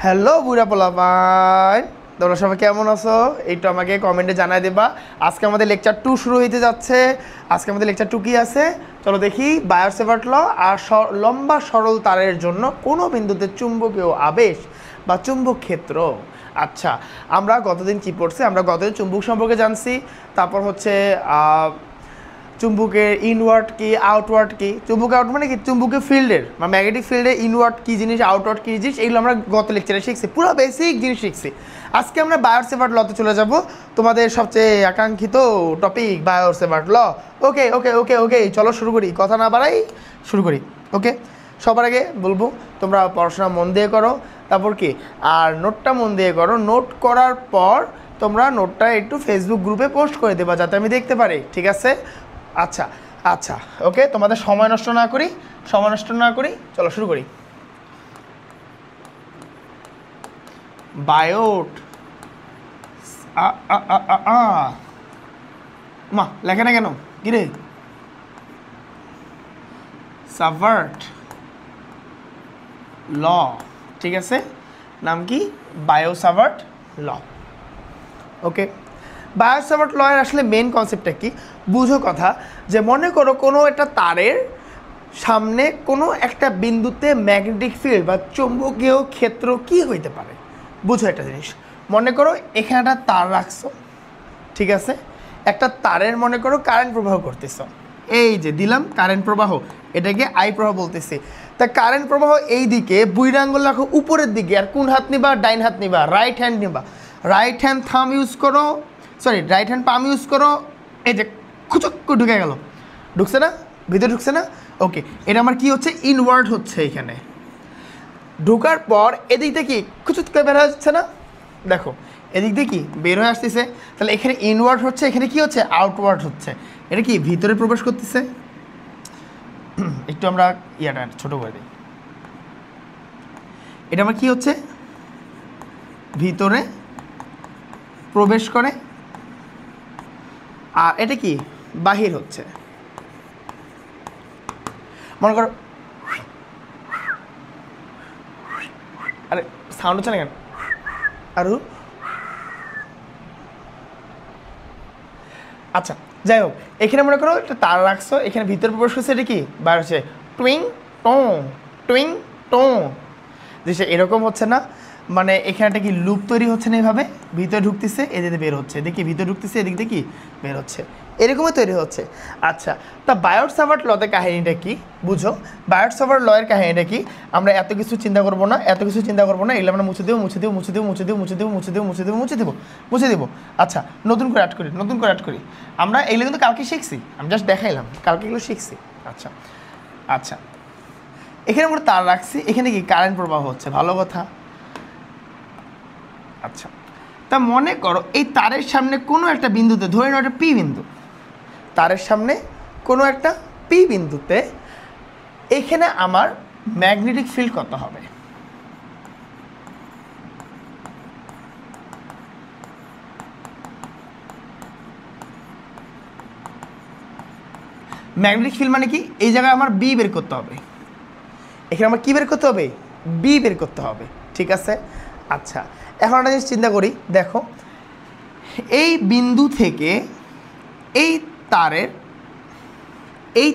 Hello বুড়া পোলাপান, তোমরা সবাই কেমন আছো? এইটা আমাকে কমেন্টে জানাই দেবা। আজকে আমাদের লেকচার 2 শুরু হইতে যাচ্ছে। আজকে আমাদের লেকচার 2 কি আছে চলো দেখি। বায়োট-স্যাভার্ট ল আর লম্বা সরল তারের জন্য কোনো বিন্দুতে চুম্বকীয় আবেশ বা চুম্বক ক্ষেত্র। আচ্ছা, আমরা গতদিন কি পড়ছি? আমরা গতদিন চুম্বক সম্পর্কে জানছি। তারপর হচ্ছে চুম্বকের ইনওয়ার্ড কি আউটওয়ার্ড কি, চুম্বক আউট মানে কি চুম্বকের ফিল্ডের বা ম্যাগনেটিক ফিল্ডের ইনওয়ার্ড কী জিনিস, আউটওয়ার্ড কী জিনিস, এইগুলো আমরা গত লেকচারে শিখছি, পুরো বেসিক জিনিস শিখছি। আজকে আমরা বায়োট-স্যাভার্ট লতে চলে যাব, তোমাদের সবচেয়ে আকাঙ্ক্ষিত টপিক বায়োট-স্যাভার্ট ল। ওকে ওকে ওকে ওকে চলো শুরু করি, কথা না বাড়াই শুরু করি। ওকে, সবার আগে বলবো তোমরা পড়াশোনা মন দিয়ে করো, তারপর কি আর নোটটা মন দিয়ে করো। নোট করার পর তোমরা নোটটা একটু ফেসবুক গ্রুপে পোস্ট করে দেবা যাতে আমি দেখতে পারি, ঠিক আছে? আচ্ছা আচ্ছা ওকে, তোমাদের সময় নষ্ট না করি চলো শুরু করি। বায়োট মা লেখে না কেন কিরে? স্যাভার্ট ল, ঠিক আছে, নাম কি? বায়োট-স্যাভার্ট ল। ওকে, বায়োট-স্যাভার্ট ল এর আসলে মেন কনসেপ্টটা কি বুঝো কথা, যে মনে করো কোনো একটা তারের সামনে কোনো একটা বিন্দুতে ম্যাগনেটিক ফিল্ড বা চৌম্বকীয় ক্ষেত্র কি হইতে পারে। বুঝো একটা জিনিস, মনে করো এখানে একটা তার রাখছো, ঠিক আছে, একটা তারের মনে করো কারেন্ট প্রবাহ করতেছ, এই যে দিলাম কারেন্ট প্রবাহ, এটাকে আই প্রবাহ বলতেছি। তা কারেন্ট প্রবাহ এই দিকে বুইড়া আঙ্গুল রাখো উপরের দিকে, আর কোন হাত নিবা? ডাইন হাত নিবা, রাইট হ্যান্ড নিবা। রাইট হ্যান্ড থাম ইউজ করো, সরি রাইট হ্যান্ড পাম ইউজ করো। এই যে খুচক ঢুকে গেল, ঢুকছে না? ভিতরে ঢুকছে না? ওকে, এটা আমার কি হচ্ছে? ইনওয়ার্ড হচ্ছে। এখানে ঢোকার পর এদিক দিয়ে কি খুচুত করে বের হয়ে যাচ্ছে না? দেখো এদিক দিয়ে কি বের হয়ে আসতেছে, তাহলে এখানে ইনওয়ার্ড হচ্ছে, এখানে কি হচ্ছে? আউটওয়ার্ড হচ্ছে। এটা কি ভিতরে প্রবেশ করতেছে। একটু আমরা ইয়াটা ছোট করে দিই। এটা আমার কি হচ্ছে? ভিতরে প্রবেশ করে, আর এটা কি বাহির হচ্ছে। মনে করো, আরে সাউন্ড হচ্ছে না কেন? আরো আচ্ছা যাই হোক, এখানে মনে করো একটা তার রাখছো, এখানে ভিতরে প্রবেশ করছে, এটা কি বাইরে হচ্ছে টুইং টুইং টোং। যে এরকম হচ্ছে না, মানে এখানে একটা কি লুপ তৈরি হচ্ছে না, এইভাবে ভিতরে ঢুকতেছে এদিকে বের হচ্ছে, দেখি ভিতরে ঢুকতেছে এদিক দিয়ে কি বের হচ্ছে, এরকমই তৈরি হচ্ছে। আচ্ছা, তা বায়োট-স্যাভার্ট লতে কাহিনীটা কি বুঝো। বায়োট-স্যাভার্ট লয়ের কাহিনীটা কি? আমরা এত কিছু চিন্তা করবো না, এগুলো আমরা মুছে দেবো। আচ্ছা, নতুন করে অ্যাড করি। আমরা এগুলো কিন্তু কালকে শিখছি, আমি জাস্ট দেখাইলাম কালকে এগুলো শিখছি। আচ্ছা আচ্ছা, এখানে আমরা তার রাখছি, এখানে কি কারেন্ট প্রবাহ হচ্ছে, ভালো কথা। আচ্ছা, তা মনে করো এই তারের সামনে কোনো একটা বিন্দুতে, ধরে নাও একটা পি বিন্দু, তারের সামনে কোনো একটা পি বিন্দুতে এখানে আমার ম্যাগনেটিক ফিল্ড কত হবে? ম্যাগনেটিক ফিল্ড মানে কি? এই জায়গায় আমার বি বের করতে হবে, এখানে আমার কি বের করতে হবে? বি বের করতে হবে, ঠিক আছে। আচ্ছা, এখন একটা জিনিস চিন্তা করি, দেখো এই বিন্দু থেকে এই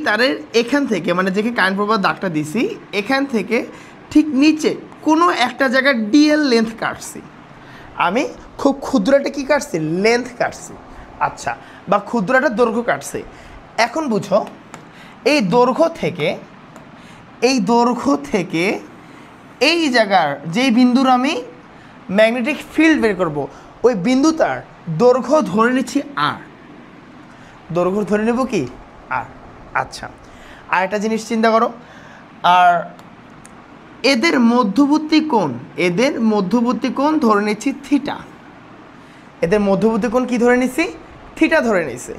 তারের এখান থেকে, মানে যেখানে কারেন্ট প্রবাহ দাগটা দিছি, এখান থেকে ঠিক নিচে কোনো একটা জায়গায় ডিএল লেন্থ কাটছি আমি, খুব ক্ষুদ্র একটা কী কাটছি? লেন্থ কাটছি। আচ্ছা, বা ক্ষুদ্র একটা দৈর্ঘ্য কাটছি। এখন বুঝো এই দৈর্ঘ্য থেকে এই জায়গার যেই বিন্দুর আমি ম্যাগনেটিক ফিল্ড বের করব, ওই বিন্দুটার দৈর্ঘ্য ধরে নিচ্ছি আর, দৈর্ঘ্য ধরে নেব কি আর। আচ্ছা, আর একটা জিনিস চিন্তা করো, আর এদের মধ্যবর্তী কোণ ধরে নিচ্ছি থিটা। এদের মধ্যবর্তী কোণ কি ধরে নিচ্ছি? থিটা ধরে নিচ্ছি।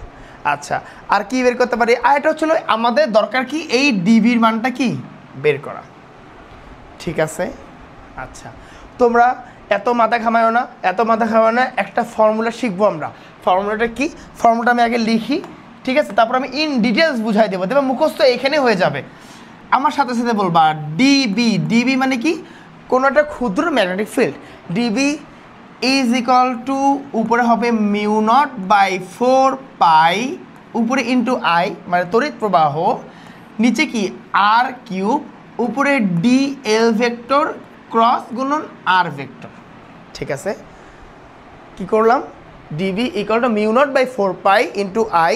আচ্ছা, আর কি বের করতে পারি? আর এটা হচ্ছিল আমাদের দরকার কি? এই ডিবির মানটা কি বের করা, ঠিক আছে। আচ্ছা, তোমরা এত মাথা ঘামায়ও না, একটা ফর্মুলা শিখবো আমরা। ফর্মুলাটা কি? ফর্মুলাটা আমি আগে লিখি, ঠিক আছে, তারপর আমি ইন ডিটেলস বুঝাই দেবো, মুখস্থ এখানে হয়ে যাবে। আমার সাথে সাথে বলবা ডিবি। ডিবি মানে কি? কোনো একটা ক্ষুদ্র magnetic field DB is equal two উপরে হবে মিউ নট বাই 4 পাই উপরে ইন্টু আই মানে তড়িৎ প্রবাহ, নিচে কি আর কিউব, উপরে ডি এল ভেক্টর ক্রস গুণন আর ভেক্টর। ঠিক আছে, কি করলাম, dB equal to mu naught by 4 pi into I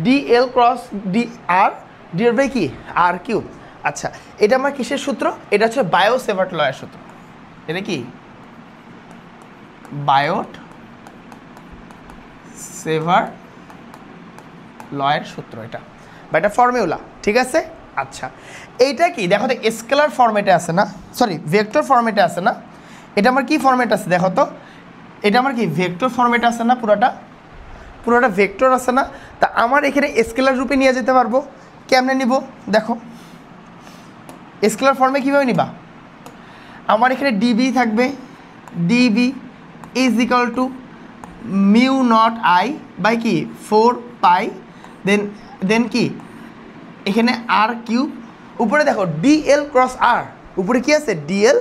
d l cross d r divide by কি আর কিউব। আচ্ছা, এটা আমার কিসের সূত্র? এটা হচ্ছে বায়ো সেভার্ট লয়ের সূত্র। এটা কি বায়োট সেভার্ট লয়ের সূত্র, এটা বা এটা ফর্মুলা। ঠিক আছে, আচ্ছা এইটা কি দেখো তো স্কেলার ফর্মেটে আছে না, সরি ভেক্টর ফর্মেটে আছে না, এটা আমার কি ফর্মেট আছে দেখো তো, এটা আমার কি ভেক্টর ফর্মেট আছে না, পুরোটা ভেক্টর আছে না। তা আমার এখানে স্কেলার রূপে নিয়ে যেতে পারবো, কেমনে নিব দেখো, স্কেলার ফর্মে কীভাবে নিবা, আমার এখানে ডিবি থাকবে, dB is equal to mu naught I by কি 4 পাই, দেন কি এখানে আর কিউব, উপরে দেখো ডিএল ক্রস আর, উপরে কি আছে ডিএল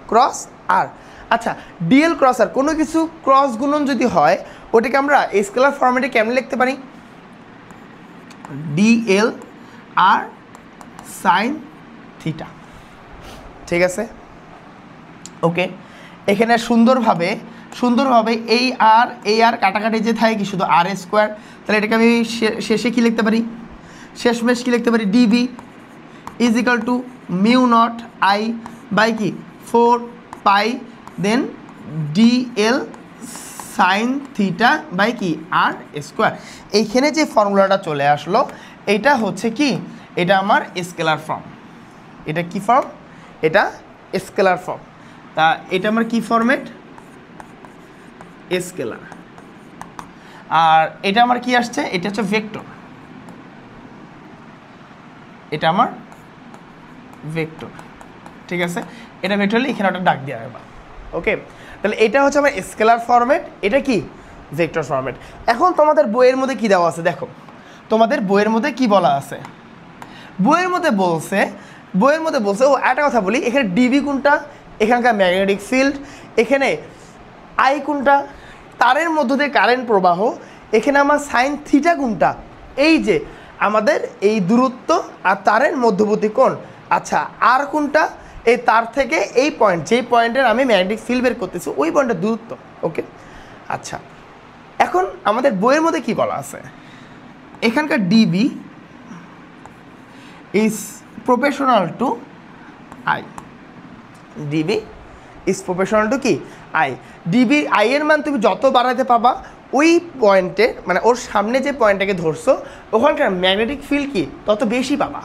ক্রস আর। আচ্ছা, ডিএল ক্রস আর কোনো কিছু ক্রস গুণন যদি হয় ওটাকে আমরা স্কেলার ফর্মেটে কেমনে লিখতে পারি, ডিএল আর সাইন থিটা। ঠিক আছে, ওকে, এখানে সুন্দরভাবে এই আর কাটাকাটি যে থাকে কি শুধু আর স্কোয়ার, তাহলে এটাকে আমি শেষে কি লিখতে পারি, শেষমেশ কি লিখতে পারি, dB is equal to mu naught I by কি 4 pi then dl sine theta by কি আর স্কোয়ার। এইখানে যে ফর্মুলাটা চলে আসলো এটা হচ্ছে কি, এটা আমার স্কেলার ফর্ম। এটা কি ফর্ম, এটা স্কেলার ফর্ম। তা এটা আমার কি ফরম্যাট, স্কেলার। আর এটা আমার কি আসছে, এটা হচ্ছে ভেক্টর, এটা আমার ভেক্টর। ঠিক আছে, এটা ভেক্টর হলে এখানে ওটা ডাক দেওয়া হবে। ওকে, তাহলে এটা হচ্ছে আমার স্কেলার ফরম্যাট, এটা কি ভেক্টর ফরম্যাট। এখন তোমাদের বইয়ের মধ্যে কি দেওয়া আছে দেখো, তোমাদের বইয়ের মধ্যে কি বলা আছে, বইয়ের মধ্যে বলছে ও একটা কথা বলি, এখানে ডিবি কোনটা, এখানকার ম্যাগনেটিক ফিল্ড, এখানে আই কোনটা, তারের মধ্য দিয়ে কারেন্ট প্রবাহ, এখানে আমার সাইন থিটা কোনটা, এই যে আমাদের এই দূরত্ব আর তারের মধ্যবর্তী কোণ। আচ্ছা, আর কোনটা, এই তার থেকে এই পয়েন্ট, যেই পয়েন্টের আমি ম্যাগনেটিক ফিল্ড বের করতেছি ওই পয়েন্টের দূরত্ব। ওকে, আচ্ছা এখন আমাদের বইয়ের মধ্যে কি বলা আছে, এখানকার DB is proportional to I, DB is proportional to কি আই। ডিবি আই এর মান তুমি যত বাড়াতে পাবা ওই পয়েন্টে, মানে ওর সামনে যে পয়েন্টটাকে ধরছো ওখানকার ম্যাগনেটিক ফিল্ড কি তত বেশি পাবা।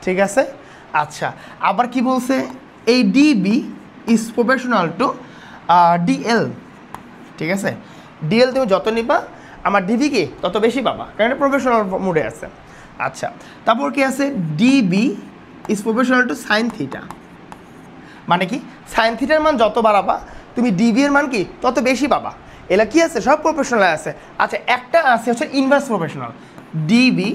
ঠিক আছে, আচ্ছা আবার কি বলছে, এই DB is proportional to DL. ঠিক আছে, ডিএল তুমি যত নিবা আমার ডিবি কি তত বেশি পাবা, কারণ এটা প্রপোর্শনাল মোডে আছে। আচ্ছা, তারপর কি আছে, DB is proportional to sign theta, মানে কি সাইন থিটার মান যত বাড়াবা তুমি ডিবি এর মান কি তত বেশি পাবা। এলা কি আছে, সব প্রপোর্শনাল আছে। আচ্ছা, একটা আছে হচ্ছে inverse proportional, dB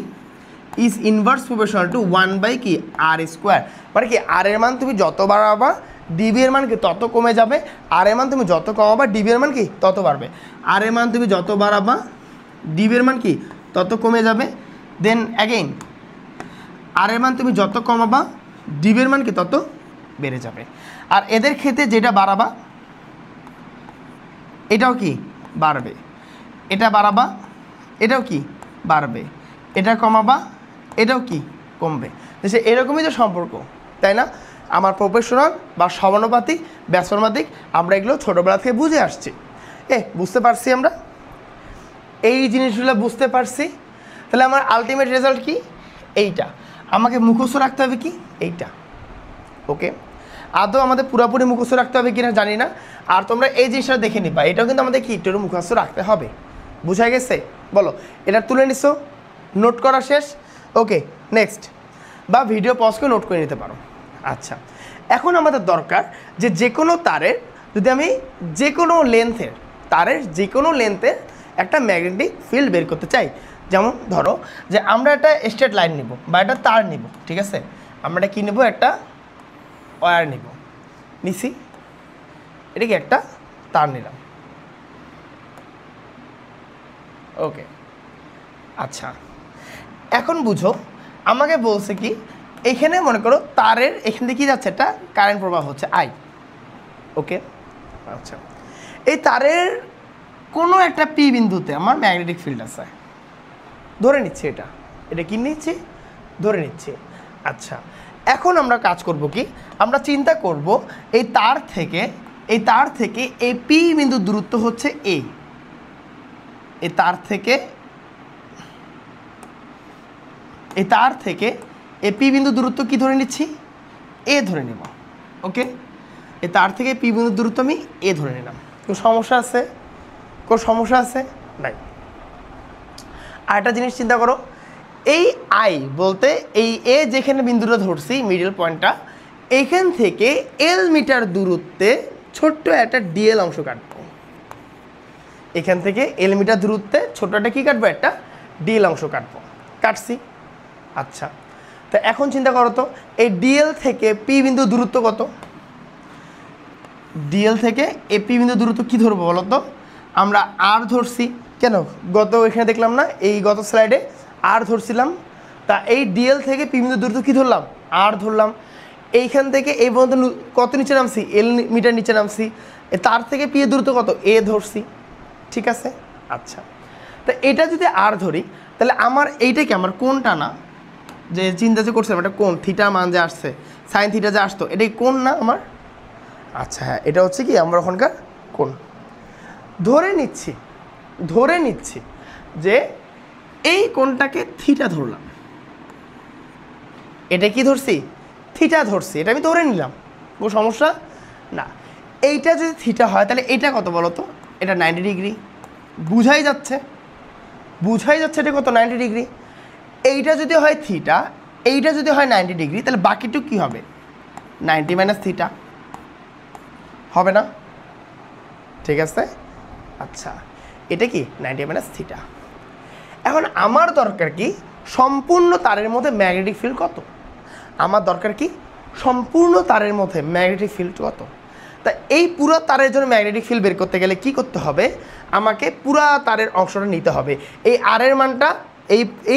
is inverse proportional to 1 by কি আর স্কোয়ার, মানে কি আর এর মান তুমি যত বাড়াবা ডিবি এর মান কি তত কমে যাবে, আর এর মান তুমি যত কমাবা ডিবি এর মান কি তত বাড়বে। আর এর মান তুমি যত বাড়াবা ডিবি এর মান কি তত কমে যাবে, দেন অ্যাগেইন আর এর মান তুমি যত কমাবা ডিবি এর মান কি তত বেড়ে যাবে। আর এদের ক্ষেত্রে যেটা বাড়াবা এটাও কি বাড়বে, এটা বাড়াবা এটাও কি বাড়বে, এটা কমাবা এটাও কি কমবে। সে এরকমই তো সম্পর্ক, তাই না? আমার প্রপোর্শনাল বা সমানুপাতিক ব্যাসানুপাতিক আমরা এগুলো ছোটোবেলা থেকে বুঝে আসছি। বুঝতে পারছি আমরা, এই জিনিসগুলো বুঝতে পারছি। তাহলে আমার আলটিমেট রেজাল্ট কি, এইটা আমাকে মুখস্থ রাখতে হবে কি এইটা। ওকে, আদৌ আমাদের পুরোপুরি মুখস্থ রাখতে হবে কিনা জানি না, আর তোমরা এই জিনিসটা দেখে নিবা, এটাও কিন্তু আমাদের কি একটু মুখস্থ রাখতে হবে। বুঝা গেছে? বলো, এটা তুলে নিছো, নোট করা শেষ? ওকে, নেক্সট, বা ভিডিও পজ করে নোট করে নিতে পারো। আচ্ছা, এখন আমাদের দরকার যে কোনো তারের, যদি আমি যে কোনো লেন্থের তারের যে কোনো লেন্থের একটা ম্যাগনেটিক ফিল্ড বের করতে চাই। যেমন ধরো যে আমরা একটা স্ট্রেট লাইন নিব বা একটা তার নিব, ঠিক আছে, আমরা এটা কী নেব, একটা ওয়্যার নিব, নিছি, এটা কি একটা তার নিলাম। ওকে, আচ্ছা এখন বুঝো, আমাকে বলছে কি এখানে মনে করো তারের এখান থেকে কি যাচ্ছে, একটা কারেন্ট প্রবাহ হচ্ছে আই। ওকে, আচ্ছা এই তারের কোনো একটা পি বিন্দুতে আমার ম্যাগনেটিক ফিল্ড আছে, ধরে নিচ্ছি এটা কি নিচ্ছি, ধরে নিচ্ছি। আচ্ছা এখন আমরা কাজ করব কি, আমরা চিন্তা করব এই তার থেকে এই পি বিন্দু দূরত্ব হচ্ছে এ, এই তার থেকে এই পি বিন্দু দূরত্ব কি ধরে নিচ্ছি, এ ধরে নেব। ওকে, এই তার থেকে পি বিন্দু দূরত্ব আমি এ ধরে নিলাম। কোনো সমস্যা আছে? কোনো সমস্যা আছে? নাই। আর একটা জিনিস চিন্তা করো, এই আই বলতে এই এ যেখানে বিন্দুটা ধরছি মিডল পয়েন্টটা, এইখান থেকে এল মিটার দূরত্বে ছোট্ট একটা ডিএল অংশ কাটবো। এখান থেকে এল মিটার দূরত্বে ছোট্ট একটা কী কাটবো, একটা ডিএল অংশ কাটবো। কাটছি। আচ্ছা তো এখন চিন্তা করো তো, এই ডিএল থেকে পি বিন্দু দূরত্ব কত? ডিএল থেকে এ পি বিন্দু দূরত্ব কী ধরবো বলো তো? আমরা আর ধরছি কেন, এখানে দেখলাম না, এই গত স্লাইডে আর ধরছিলাম। তা এই ডিএল থেকে পি বিন্দু দূরত্ব কী ধরলাম, আর ধরলাম। এইখান থেকে এই পর্যন্ত কত নিচে নামছি, এল মিটার নিচে নামছি। তার থেকে পি এর দূরত্ব কত, এ ধরছি। ঠিক আছে, আচ্ছা তা এটা যদি আর ধরি তাহলে আমার এইটা কি, আমার কোনটা না, যে চিন্তা যে করছিলাম এটা কোন থিটা মান যে আসছে, সাইন থিটা যে আসতো, এটাই কোন না আমার? আচ্ছা হ্যাঁ, এটা হচ্ছে কি আমার ওখানকার কোন। ধরে নিচ্ছি যে এই কোনটাকে থিটা ধরলাম, এটা কি ধরছি, থিটা ধরছি, এটা আমি ধরে নিলাম, কোনো সমস্যা না। এইটা যদি থিটা হয় তাহলে এটা কত বলো তো, এটা 90 ডিগ্রি। বুঝাই যাচ্ছে এটা কত, 90 ডিগ্রি। এইটা যদি হয় থিটা, এইটা যদি হয় 90 ডিগ্রি, তাহলে বাকিটুকু কী হবে, 90 মাইনাস থিটা হবে না? ঠিক আছে, আচ্ছা এটা কি 90 মাইনাস থিটা। এখন আমার দরকার কি, সম্পূর্ণ তারের মধ্যে ম্যাগনেটিক ফিল্ড কত? আমার দরকার কি, সম্পূর্ণ তারের মধ্যে ম্যাগনেটিক ফিল্ড কত? তা এই পুরো তারের জন্য ম্যাগনেটিক ফিল্ড বের করতে গেলে কি করতে হবে, আমাকে পুরা তারের অংশটা নিতে হবে। এই আর এর মানটা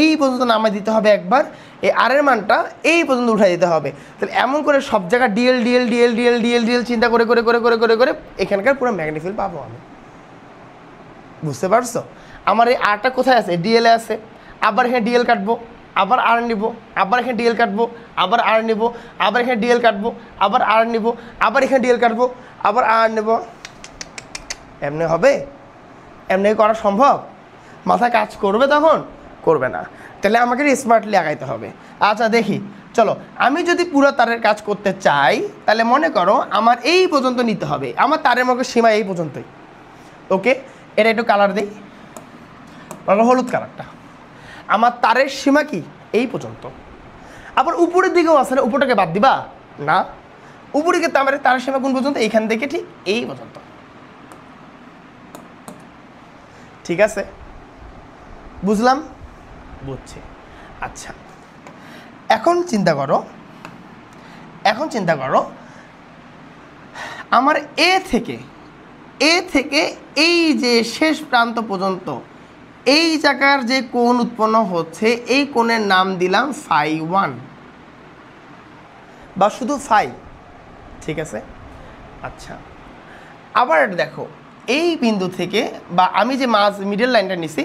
এই পর্যন্ত নামাই দিতে হবে একবার, এই আর এর মানটা এই পর্যন্ত উঠাই দিতে হবে। তাহলে এমন করে সব জায়গায় DL DL DL DL DL DL চিন্তা করে করে করে করে করে করে এখানকার পুরো ম্যাগনেটিক ফিল্ড পাবো আমি। বুঝতে পারছো? আমার এই আরটা কোথায় আছে, ডিএলে আছে। আবার এখানে ডিএল কাটবো, আবার আর নিব, আবার এখানে ডিএল কাটবো, আবার আর নিব, আবার এখানে ডিএল কাটবো, আবার আর নিব, আবার এখানে ডিএল কাটবো, আবার আর নেব। এমনি হবে? এমনি করা সম্ভব? মাথায় কাজ করবে তখন? করবে না। তাহলে আমাকে স্মার্টলি আগাইতে হবে। আচ্ছা দেখি, চলো আমি যদি পুরো তারের কাজ করতে চাই তাহলে মনে করো আমার এই পর্যন্ত নিতে হবে, আমার তারের মধ্যে সীমা এই পর্যন্তই। ওকে, এটা একটু কালার দিই, হলুদ কালারটা। আমার তারের সীমা কি এই পর্যন্ত। আবার উপরের দিকেও আছে না, উপরটাকে বাদ দিবা না, উপরে গিয়ে আমার তারের সীমা কোন পর্যন্ত, এইখান থেকে ঠিক এই পর্যন্ত। ঠিক আছে, বুঝলাম? বুঝছি। আচ্ছা এখন চিন্তা করো আমার এ থেকে এই যে শেষ প্রান্ত পর্যন্ত এই জায়গার যে কোণ উৎপন্ন হচ্ছে, এই কোণের নাম দিলাম φ1 বা শুধু ফাই। ঠিক আছে, আচ্ছা আবার এটা দেখো, এই বিন্দু থেকে বা আমি যে মিডল লাইনটা নিছি,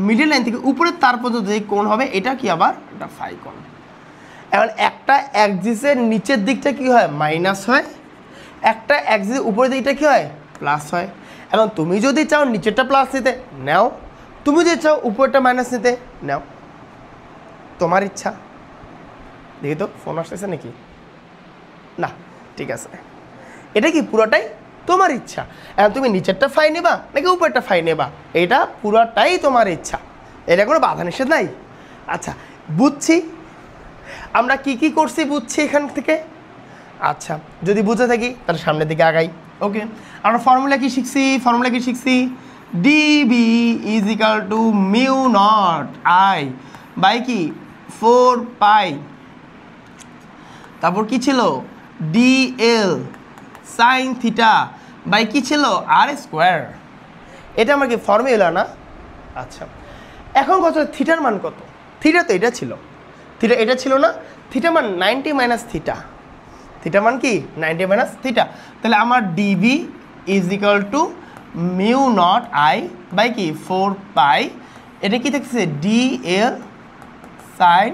মিডল লাইন থেকে উপরের তার পর্যন্ত যে কোণ হবে এটা কি আবার এটা ফাই কোণ। এখন একটা অ্যাক্সিসের নিচের দিকটা কি হয়, মাইনাস হয়, একটা অ্যাক্সিসের উপরের দিকটা কি হয়, প্লাস হয়। এখন তুমি যদি চাও নিচেরটা প্লাস নিতে নাও, তুমি যদি চাও উপরেরটা মাইনাস নিতে নাও, তোমার ইচ্ছা। দেখি তো ফোন আসতেছে নাকি না? ঠিক আছে, এটা কি পুরোটাই তোমার ইচ্ছা। এখন তুমি নিচেরটা ফাই নেবা নাকি উপরেরটা ফাই নেবা, এটা পুরোটাই তোমার ইচ্ছা, এটা কোনো বাধা নিষেধ নাই। আচ্ছা বুঝছি, আমরা কি কি করছি বুঝছি এখান থেকে। আচ্ছা যদি বুঝে থাকি তাহলে সামনের দিকে আগাই। ওকে, আমরা ফর্মুলা কি শিখছি, dB is equal to mu naught I by কি 4 পাই, তারপর কি ছিল ডিএল সাইন থিটা বাই কি ছিল আর স্কোয়ার। এটা আমার কি ফর্মুলা না? আচ্ছা, এখন কত থিটার মান কত? থিটা তো এটা ছিল, থিটা এটা ছিল না, থিটা মান 90 মাইনাস থিটা, থিটা মান কি 90 মাইনাস থিটা। তাহলে আমার dB is equal to mu naught I by কি 4 পাই, এটা কি থাকছে D L sine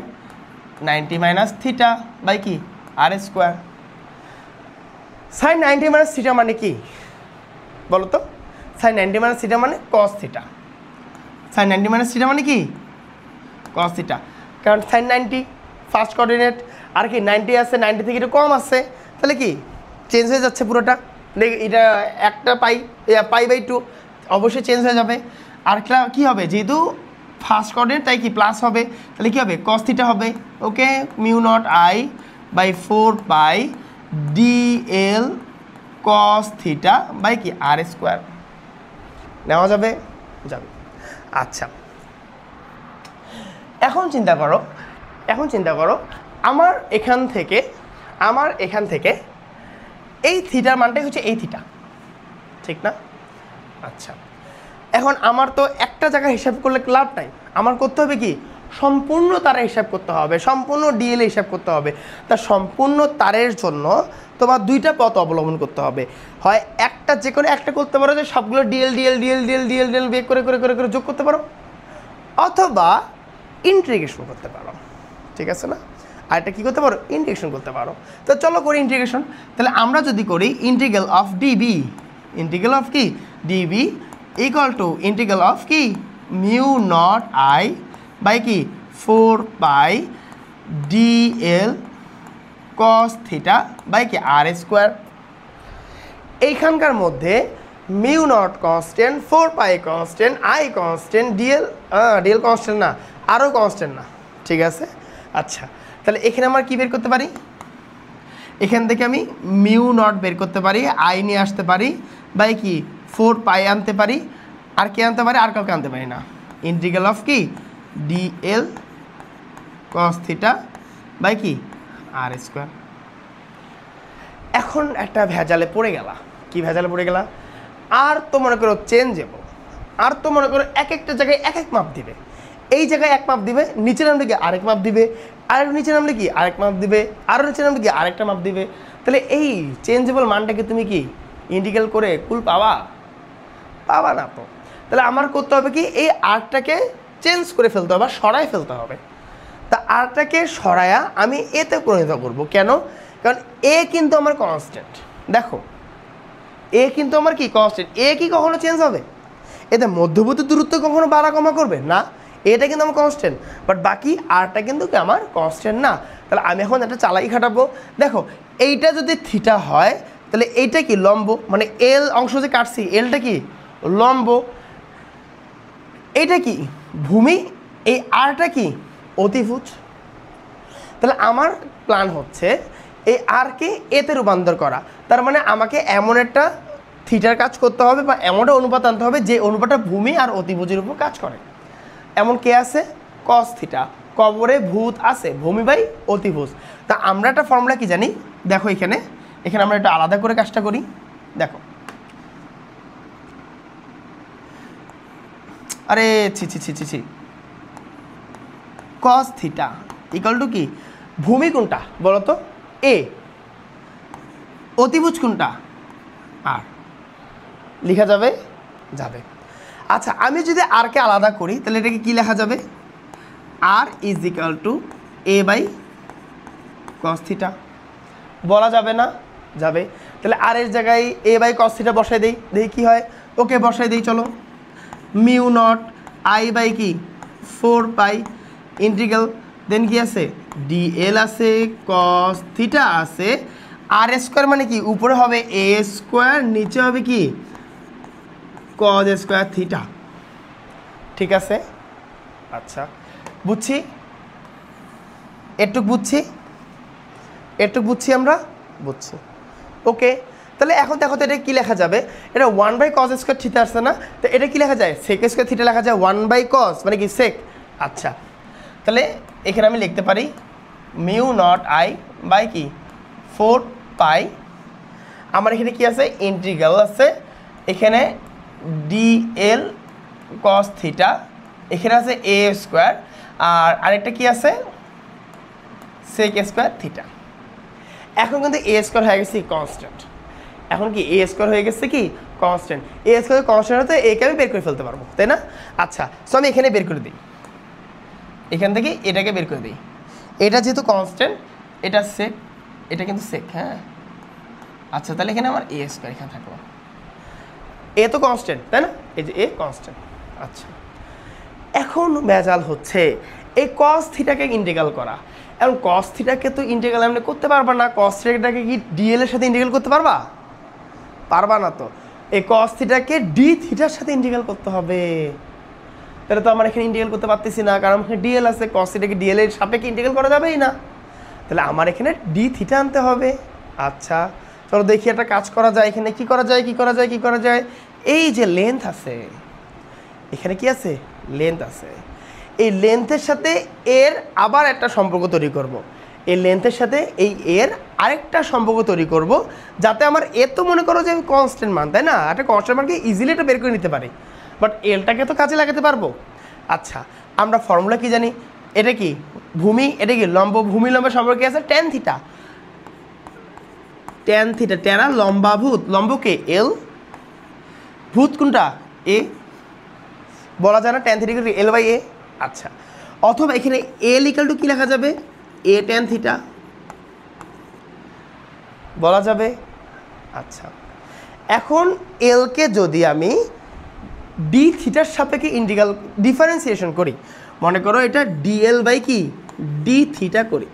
90 minus theta by কি আর স্কোয়ার। সাইন 90 মাইনাস থিটা মানে কি বলো তো? সাইন 90 মাইনাস থিটা মানে cos theta. Sine 90 minus theta মানে কি কস থিটা, কারণ সাইন 90 ফার্স্ট কোঅর্ডিনেট, আর কি 90 আছে, 90 থেকে একটু কম আছে, তাহলে কি চেঞ্জ হয়ে যাচ্ছে পুরোটা। এটা একটা পাই বাই 2 অবশ্যই চেঞ্জ হয়ে যাবে। আর কি হবে, যেহেতু ফার্স্ট কোঅর্ডিনেট তাই কি প্লাস হবে, তাহলে কি হবে কস থিটা হবে। Okay, mu naught I by 4 pi D L cos theta by কি আর স্কোয়ার নেওয়া যাবে? যাবে। আচ্ছা, এখন চিন্তা করো আমার এখান থেকে এই থিটার মানটাই হচ্ছে এই থিটা, ঠিক না? আচ্ছা, এখন আমার তো একটা জায়গায় হিসাব করলে লাভ নাই, আমার করতে হবে কি সম্পূর্ণ তারের হিসাব করতে হবে, সম্পূর্ণ ডিএল হিসাব করতে হবে। তা সম্পূর্ণ তারের জন্য তোমার দুইটা পথ অবলম্বন করতে হবে। হয় একটা, যে কোনো একটা করতে পারো যে সবগুলো DL DL DL DL DL DL বের করে করে করে করে যোগ করতে পারো, অথবা ইন্টিগ্রেশন করতে পারো, ঠিক আছে না? আর এটা কী করতে পারো, ইন্টিগ্রেশন করতে পারো। তো চলো করি ইন্টিগ্রেশন। তাহলে আমরা যদি করি integral of DB, integral of কি DB equal to integral of কি মিউ নট আই বাই কি 4 pi DL cos theta by কি আর স্কোয়ার। এইখানকার মধ্যে mu naught constant, 4 pi constant, I constant, DL constant না, আরও কনস্ট্যান্ট না, ঠিক আছে? আচ্ছা, তাহলে এখানে আমরা কী বের করতে পারি? এখান থেকে আমি মিউ নট বের করতে পারি, আই নিয়ে আসতে পারি বাই কি 4 পাই আনতে পারি, আর কে আনতে পারি? আর কাউকে আনতে পারি না। ইন্টিগ্রাল অফ কি ডিএল কস থিটা বাই কি আর স্কোয়ার। এখন একটা ভেজালে পড়ে গেলা। কি ভেজালে পড়ে গেলা? আর তো মনে করো চেঞ্জেবল, আর তো মনে করো এক একটা জায়গায় এক এক মাপ দিবে। এই জায়গায় এক মাপ দিবে, নিচে নামলে কি আরেক মাপ দিবে, আর নিচে নামলে কি আরেক মাপ দিবে, আরও নিচে নামলে কি আরেকটা মাপ দিবে। তাহলে এই চেঞ্জেবল মানটাকে তুমি কি ইন্টিগ্রাল করে কুল পাবা না তো। তাহলে আমার করতে হবে কি এই আরটাকে চেঞ্জ করে ফেলতে হবে, সরাই ফেলতে হবে। তা আরটাকে সরায়া আমি এতে পরিণত করব। কেন? কারণ এ কিন্তু আমার কনস্ট্যান্ট। দেখো, এ কিন্তু আমার কি কনস্ট্যান্ট, এ কি কখনো চেঞ্জ হবে? এতে মধ্যবর্তী দূরত্ব কখনো বাড়া কমা করবে না, এটা কিন্তু আমার কনস্ট্যান্ট, বাট বাকি আরটা কিন্তু কি আমার কনস্ট্যান্ট না। তাহলে আমি এখন একটা চালাই খাটাবো। দেখো, এইটা যদি থিটা হয় তাহলে এইটা কি লম্ব, মানে এল অংশ যে কাটছি এলটা কি লম্ব, এইটা কি ভূমি, এই আরটা কি অতিভুজ। তাহলে আমার প্ল্যান হচ্ছে এই আরকে এতে রূপান্তর করা। তার মানে আমাকে এমন একটা থিটার কাজ করতে হবে বা এমন একটা অনুপাত আনতে হবে যে অনুপাতটা ভূমি আর অতিভুজের উপর কাজ করে। এমন কে আছে? কস থিটা, কবরে ভূত আছে, ভূমি বাই অতিভুজ। তা আমরা একটা ফর্মুলা কি জানি, দেখো এখানে আমরা একটু আলাদা করে কাজটা করি। দেখো, আরে ছি ছি ছি ছি ছি, কস থিটা ইকুয়াল টু কি ভূমি কোনটা বলো তো? এ। অতিভুজ কোনটা? আর। লেখা যাবে? যাবে। আচ্ছা, আমি যদি আরকে আলাদা করি তাহলে এটাকে কি লেখা যাবে? R is equal to A by cos theta. বলা যাবে না? যাবে। তাহলে আর এর জায়গায় এ বাই কস থিটা বসাই দেই, দেখি কী হয়। ওকে, বসাই দিই, চলো। মিউ নট আই বাই কি 4 পাই ইন্টিগ্রাল, দেন কি আছে ডিএল আছে, কস থিটা আছে, আর স্কোয়ার মানে কি উপরে হবে এ স্কোয়ার, নিচে হবে কি কস স্কোয়ার থিটা, ঠিক আছে? আচ্ছা, বুঝছি, একটু বুঝছি আমরা, বুঝছি। ওকে, তাহলে এখন দেখো তো এটা কী লেখা যাবে? এটা 1 বাই কস স্কোয়ার থিটা আসছে না? তো এটা কী লেখা যায়? সেক স্কোয়ার থিটা লেখা যায় 1 বাই কস, মানে কি সেক। আচ্ছা, তাহলে এখানে আমি লিখতে পারি মিউ নট আই বাই কি 4 পাই আমার এখানে কি আছে ইন্টিগ্রাল আছে এখানে ডিএল কস থিটা এখানে আছে এ স্কোয়ার আর আরেকটা কি আছে সেক স্কোয়ার থিটা এখন কিন্তু এ স্কোয়ার হয়ে গেছে কনস্ট্যান্ট এখন কি এ স্কোয়ার হয়ে গেছে কি কনস্ট্যান্ট এ স্কোয়ার কনস্ট্যান্ট হতে একে আমি বের করে ফেলতে পারবো তাই না আচ্ছা সো আমি এখানে বের করে দিই এখান থেকে এটাকে বের করে দিই এটা যেহেতু কনস্ট্যান্ট এটা সেক এটা কিন্তু সেক হ্যাঁ আচ্ছা তাহলে এখানে আমার এ স্কোয়ার এখানে থাকলো এ তো কনস্ট্যান্ট তাই না এই যে এ কনস্ট্যান্ট আচ্ছা এখন ভেজাল হচ্ছে এই কস থিটাকে ইন্টিগ্রাল করা এখন কস থিটাকে তো ইন্টিগ্রাল এমনি করতে পারবা না কস থিটাকে কি ডিএল এর সাথে ইন্টিগ্রাল করতে পারবা পারবা না তো এই কস থিটাকে ডি থিটার সাথে ইন্টিগ্রাল করতে হবে তাহলে তো আমার এখানে ইন্টিগ্রাল করতে পারতেছি না কারণ এখানে ডিএল আছে কস থিটাকে ডিএল এর সাপেক্ষে ইন্টিগ্রাল করা যাবেই না তাহলে আমার এখানে ডি থিটা আনতে হবে আচ্ছা চলো দেখি একটা কাজ করা যায় এখানে কি করা যায় এই যে লেন্থ আছে এখানে কি আছে লেন্থ আছে এই লেন্থের সাথে এর আবার একটা সম্পর্ক তৈরি করব এই লেন্থের সাথে এই এর আরেকটা সম্পর্ক তৈরি করব যাতে আমার এ তো মনে করো যে কনস্ট্যান্ট মান তাই না একটা কনস্ট্যান্ট মানকে ইজিলি এটা বের করে নিতে পারি বাট এলটাকে তো কাজে লাগাতে পারবো আচ্ছা আমরা ফর্মুলা কি জানি এটা কি ভূমি এটা কি লম্ব ভূমি লম্বের সম্পর্ক কি আছে ট্যান থিটা ট্যান আর লম্বাভূত লম্বকে এল ভূত কোনটা এ বলা যায় না ট্যান থিটা এল বাই এ আচ্ছা অথবা এখানে এল ইকাল টু কি লেখা যাবে এ ট্যান থিটা বলা যাবে আচ্ছা এখন এলকে যদি আমি ডি থিটার সাপেক্ষে ইন্টিগ্রাল ডিফারেন্সিয়েশন করি মনে করো এটা ডিএল বাই কি ডি থিটা করি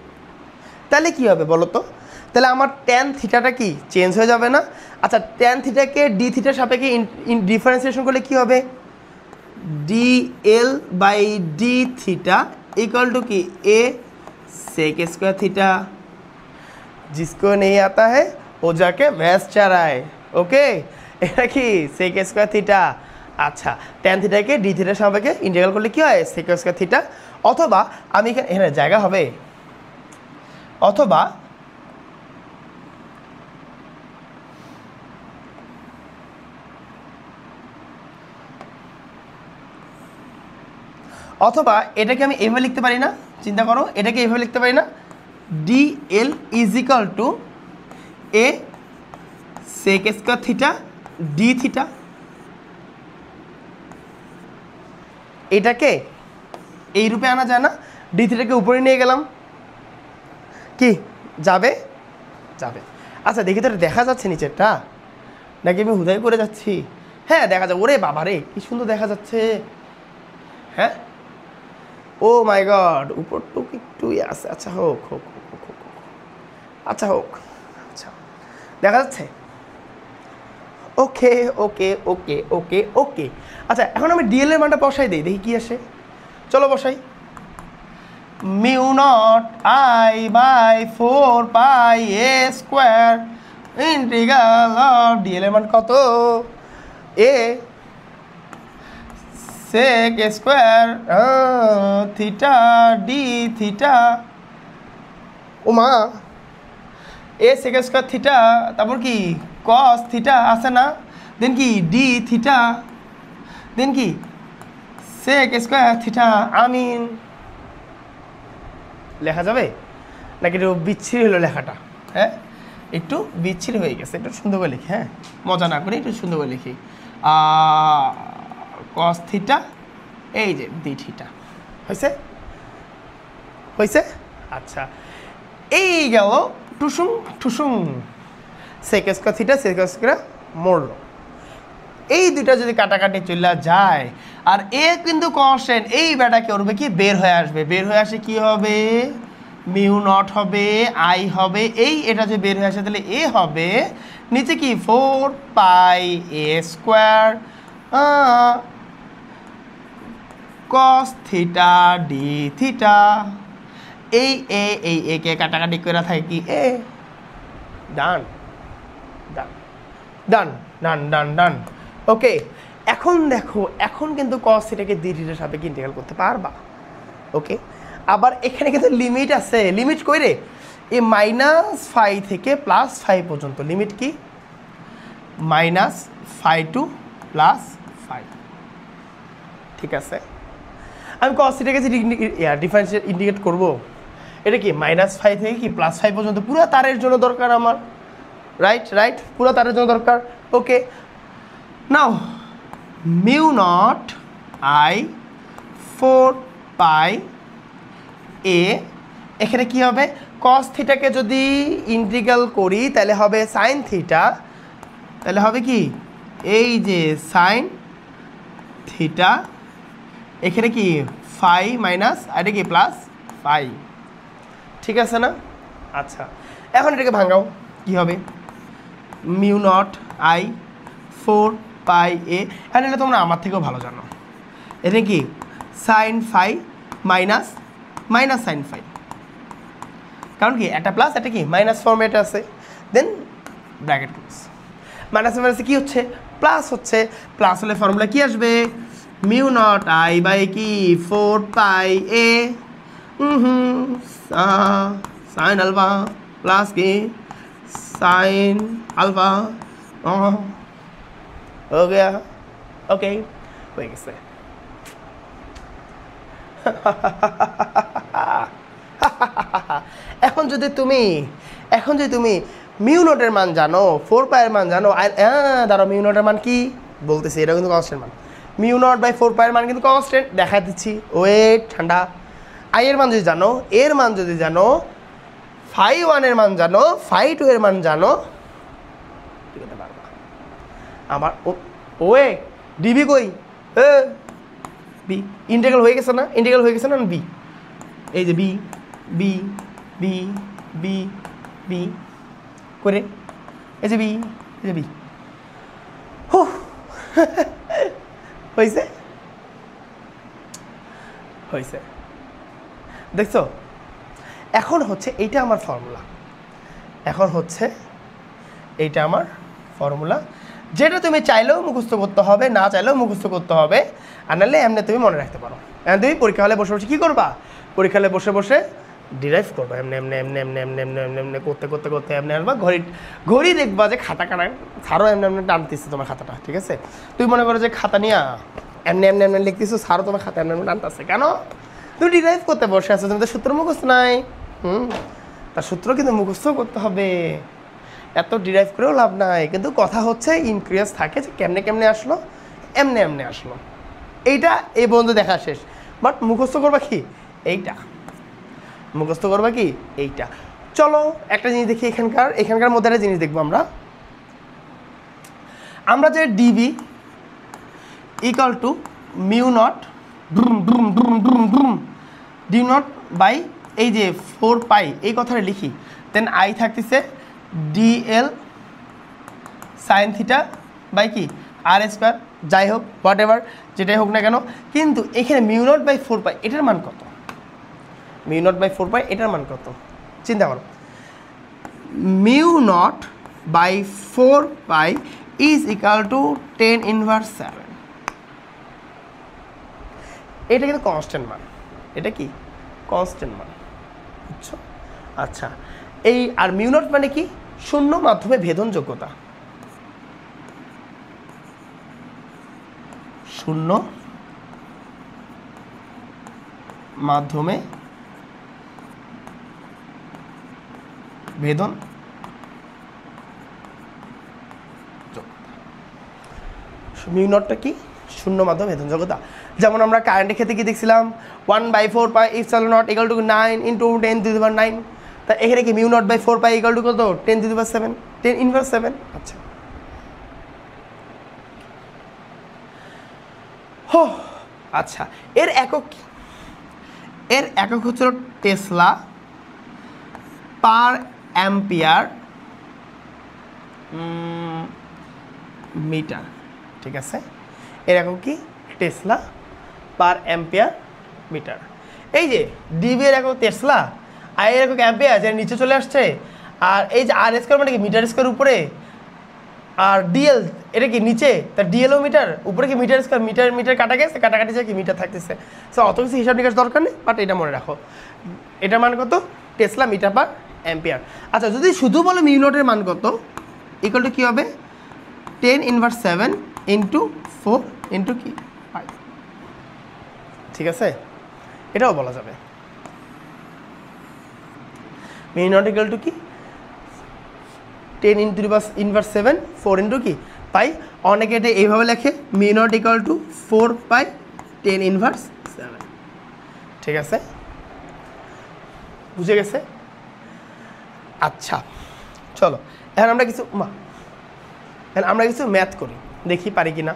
তাহলে কি হবে বলো তো তাহলে আমার ট্যান থিটাটা কি চেঞ্জ হয়ে যাবে না আচ্ছা ট্যান থিটাকে ডি থিটার সাপেক্ষে ডিফারেন্সিয়েশন করলে কি হবে DL by D theta equal to की A सेक स्क्वायर थीटा जिसको नहीं आता है वो जाके भैंस चराए ओके এটা কি सेक स्क्वायर थीटा আচ্ছা tan থিটাকে d থিটার সাপেক্ষে ইন্টিগ্রাল করলে কি হয় সেক স্কয়ার থিটা অথবা আমি এখানে জায়গা হবে অথবা অথবা এটাকে আমি এভাবে লিখতে পারি না চিন্তা করো এটাকে এভাবে লিখতে পারি না dL is equal to A sec square theta D theta এটাকে এই রূপে আনা যায় না ডি থিটাকে উপরে নিয়ে গেলাম কি যাবে যাবে আচ্ছা দেখি তো দেখা যাচ্ছে নিচেরটা নাকি আমি হুদাই করে যাচ্ছি হ্যাঁ দেখা যায় ওরে বাবা রে কি সুন্দর দেখা যাচ্ছে হ্যাঁ ও মাই গড উপরটুকু একটু আছে আচ্ছা হোক হোক আচ্ছা হোক আচ্ছা দেখা যাচ্ছে ওকে ওকে ওকে ওকে ওকে আচ্ছা এখন আমি ডিএল এর মানটা বসাই দিই দেখি কি আসে চলো বসাই mu naught I by 4 pi A square integral of DL এর মান কত A sec square theta D theta उमा ए सेक स्क्वायर थीटा तारपर की कस थीटा आछे ना देन की डी थीटा देन की सेक स्क्वायर थीटा आमीन लेखा जाबे नाकि एकटु बिच्छिरि हलो लेखाटा हाँ एकटु बिच्छिरि हये गेछे एकटु सुंदर करे लिखि हाँ मजा ना करे एकटु सुंदर करे लिखि कस थीटा এই যে ডি থিটা হইছে হইছে আচ্ছা এই গেল টুসুং টুসুং sec square theta sec square মোড়ল এই দুইটা যদি কাটাকাটি চলে যায় আর এ কিন্তু কনস্ট্যান্ট এই বেটা কি করবে কি বের হয়ে আসে কি হবে মিউ নট হবে আই হবে এই এটা যে বের হয়ে আসে তাহলে এ হবে নিচে কি 4 pi A square cos theta D theta এই এ কে কাটাকাটি করে থাকে কি এ ডান ডান ডান ডান ডান ডান ওকে এখন দেখো এখন কিন্তু cos থিটাকে ডি থিটার সাপেক্ষে ইন্টিগ্রাল করতে পারবা ওকে আবার এখানে কিন্তু লিমিট আছে লিমিট কই রে এই -5 থেকে +5 পর্যন্ত লিমিট কি minus phi to plus phi. ঠিক আছে, আমি কস থিটাকে যে ডিফারেন্সিয়েট ইন্ডিকেট করবো, এটা কি মাইনাস ফাই থেকে কি প্লাস ফাই পর্যন্ত পুরো তারের জন্য দরকার আমার, রাইট পুরো তারের জন্য দরকার। ওকে, নাও মিউ নট আই 4 পাই এ, এখানে কি হবে কস থিটাকে যদি ইন্টিগ্রাল করি তাহলে হবে সাইন থিটা, তাহলে হবে কি এই যে সাইন থিটা, এখানে কি ফাই মাইনাস এটা কি প্লাস ফাই। ঠিক আছে না? আচ্ছা, এখন এটাকে ভাঙাও, কি হবে mu naught I 4 pi A, হ্যাঁ এটা তোমরা আমার থেকেও ভালো জানো, এটা কি sine phi minus minus sine phi, কারণ কি একটা প্লাস একটা কি মাইনাস ফর্মেট আছে, দেন ব্র্যাকেট ক্লোজ, মাইনাস মাইনাসে কী হচ্ছে প্লাস হচ্ছে, প্লাস হলে ফর্মুলা কি আসবে মিউ নট আই বাই কি 4 pi A sine alpha plus কি साइन अल्फा हो गया। ओके, হয়ে গেছে। এখন যদি তুমি মিউ নটের মান জানো, 4 পাইয়ের মান জানো, দাঁড়াও মিউ নটের মান কি বলতেছি, এটা কিন্তু কনস্ট্যান্ট মান, মিউ নট বাই 4 পাইয়ের মান কিন্তু কনস্ট্যান্ট, দেখা দিচ্ছি ওয়েট ঠান্ডা। আই এর মান যদি জানো, এর মান যদি জানো, ফাই 1 এর মান জানো, ফাই 2 এর মান জানো, আমার ওয়ে ডিবি কই বি ইন্টিগ্রাল হয়ে গেছে না, ইন্টিগ্রাল হয়ে গেছে না বি, এই যে B B B B B করে এই যে বি, এই যে বি হয়েছে হয়েছে, দেখছো? এখন হচ্ছে এইটা আমার ফর্মুলা, এখন হচ্ছে এইটা আমার ফর্মুলা, যেটা তুমি চাইলেও মুখস্থ করতে হবে, না চাইলেও মুখস্থ করতে হবে, আর নাহলে এমনি তুমি মনে রাখতে পারো। এখন তুমি পরীক্ষা হলে বসে বসে কী করবা, পরীক্ষা হলে বসে বসে ডিরাইভ করবা, এমনি এমনি এমনি এমনি এমনি এমনি এমনি এমনি করতে করতে করতে এমনি আসবা, ঘড়ি দেখবা যে খাতা কাটা ছাড়ো এমনি এমনি টানতেছে তোমার খাতাটা। ঠিক আছে, তুমি মনে করো যে খাতা নিয়ে এমনি এমনি এমনি লিখতেছো, ছাড়ো তোমার খাতা এমনি এমনি টানতেছে, কেন তুমি ডিরাইভ করতে বসে আছো, তুমি তো সূত্র মুখস্থ নাই। তার সূত্র কিন্তু মুখস্থ করতে হবে, এত ডিরাইভ করেও লাভ নাই। কিন্তু কথা হচ্ছে ইনক্রিয়াস থাকে যে কেমনে কেমনে আসলো, এমনি এমনি আসলো, এইটা এই পর্যন্ত দেখা শেষ। বাট মুখস্থ করবা কি এইটা, মুখস্থ করবা কি এইটা। চলো একটা জিনিস দেখি, এখানকার মধ্যে একটা জিনিস দেখবো আমরা যে dB equal to mu naught D naught by এই যে 4 পাই এই কথাটা লিখি, দেন আই থাকতেছে ডিএল সাইন থিটা বাই কি আর স্কোয়ার, যাই হোক হোয়াট এভার যেটাই হোক না কেন, কিন্তু এখানে মিউ নট বাই 4 পাই এটার মান কত, মিউ নট বাই 4 পাই এটার মান কত চিন্তা করো, mu naught by 4 pi is equal to 10 inverse 7, এটা কিন্তু কনস্ট্যান্ট মান, এটা কি কনস্ট্যান্ট মান, বুঝছো? আচ্ছা, এই আর মিউ নট মানে কি শূন্য মাধ্যমে ভেদন যোগ্যতা, শূন্য মাধ্যমে ভেদন মিউ নটটা কি শূন্য মাধ্যমে ভেদন যোগ্যতা। যেমন আমরা কারেন্টের ক্ষেত্রে কি দেখছিলাম 1/4 pi epsilon naught equal to 9 into 10 to the power 9, তা এখানে কি mu naught by 4 pi equal to কত 10 টু দি পাওয়ার 7, 10 ইনভার্স 7। আচ্ছা হো, আচ্ছা এর একক কি, এর একক হচ্ছে টেসলা পার অ্যাম্পিয়ার মিটার। ঠিক আছে, এর একক কি টেসলা পার অ্যাম্পিয়ার মিটার। এই যে ডিবি এর একক টেসলা, আই এর একক অ্যাম্পিয়ার, যেটা নিচে চলে আসছে, আর এই যে আর স্কোয়ার মানে কি মিটার স্কোয়ার উপরে, আর ডিএল এটা কি নিচে, তার ডিএলও মিটার, উপরে কি মিটার স্কোয়ার, মিটার মিটার কাটা গেছে, কাটাকাটি যায় কি মিটার থাকতেছে। সো অত কিছু হিসাব নিকাশ দরকার নেই, বাট এটা মনে রাখো, এটার মান কত টেসলা মিটার পার অ্যাম্পিয়ার। আচ্ছা যদি শুধু বলো মিউ নটের মান কত ইকুয়াল টু কী হবে 10 ইনভার্স 7 ইন্টু 4 ইন্টু কি 5, ঠিক আছে, এটাও বলা যাবে। মিউ নট ইকুয়াল টু কি 10 ইন্টু ইনভার্স 7 4 ইন্টু কি পাই, অনেকে এটা এইভাবে লেখে mu not equal two 4 pi 10 inverse 7, ঠিক আছে, বুঝে গেছে। আচ্ছা চলো এখন আমরা কিছু ম্যাথ করি, দেখি পারি কিনা।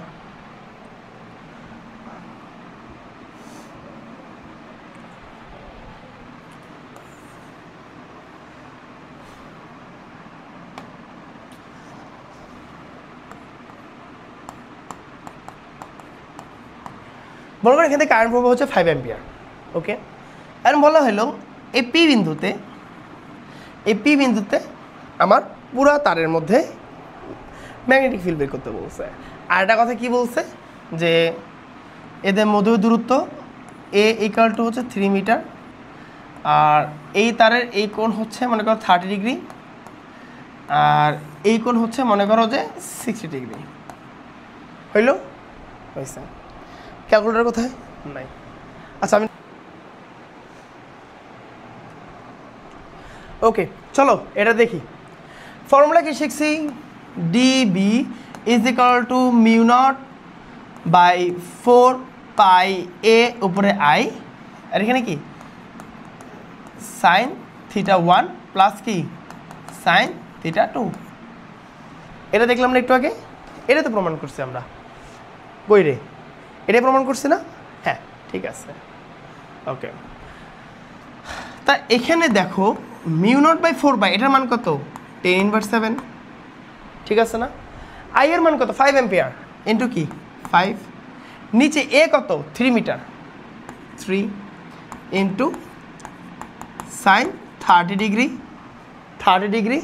মনে করেন এখান থেকে কারেন্ট প্রবাহ হচ্ছে 5 অ্যাম্পিয়ার, ওকে। এখন বলা হলো এই পি বিন্দুতে আমার পুরো তারের মধ্যে ম্যাগনেটিক ফিল্ড বের করতে বলছে। আর একটা কথা কি বলছে যে এদের মধ্যে দূরত্ব এ ইকুয়াল টু হচ্ছে 3 মিটার, আর এই তারের এই কোণ হচ্ছে মনে করো 30 ডিগ্রি, আর এই কোণ হচ্ছে মনে করো যে 60 ডিগ্রি। হইল? হয়েছে। ক্যালকুলেটর কোথায়? নাই। আচ্ছা আমি ওকে চলো এটা দেখি। ফর্মুলা কি শিখছি? DB is equal to mu naught by 4 pi A উপরে আই, আর এখানে কি সাইন থিটা 1 প্লাস কি সাইন থিটা 2। এটা দেখলাম না একটু আগে, এটা তো প্রমাণ করছি আমরা, বই রে এটাই প্রমাণ করছি না? হ্যাঁ ঠিক আছে, ওকে। তা এখানে দেখো মিউ নট বাই 4 বাই এটার মান কত 10 ইনভার্স 7, ঠিক আছে না? আই এর মান কত 5 অ্যাম্পিয়ার ইন্টু কি 5, নিচে এ কত 3 metre 3 into sine 30 degree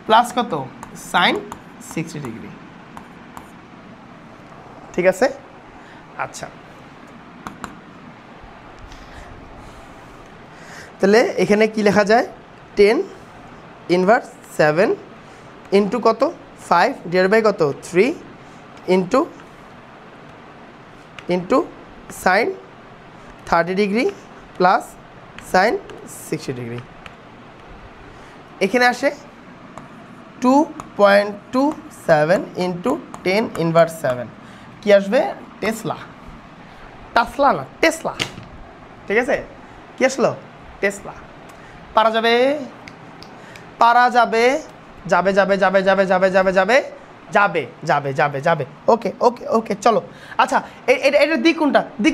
plus কত সাইন 60 ডিগ্রি, ঠিক আছে। আচ্ছা তাহলে এখানে কি লেখা যায় 10 ইনভার্স 7 ইন্টু কত 5 ডিভাইড বাই কত 3 into sine 30 degree plus sign 60 degree. এখানে আসে 2.27 ইন্টু 10 ইনভার্স 7, কি আসবে টেসলা না টেসলা, ঠিক আছে, কি আসলো টেসলা। পারা যাবে যাবে ওকে ওকে ওকে চলো। আচ্ছা এটার দিক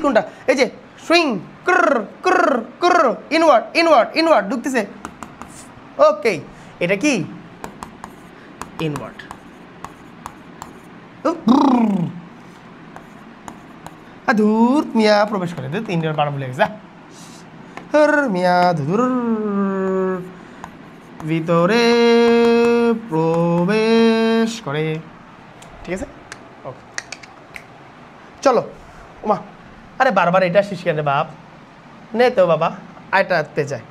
কোনটা এই যে সুইং ইনওয়ার্ড ঢুকতেছে, ওকে এটা কি ইনওয়ার্ড। ধুর মিয়া প্রবেশ করে ইন্ডিয়ার বাড়া বলে গেছে মিয়া ধুর ভিতরে প্রবেশ করে, ঠিক আছে ওকে চলো। ওমা আরে বারবার এটা শিস কেন বাপ, নে তো বাবা আয়টা পে যায়।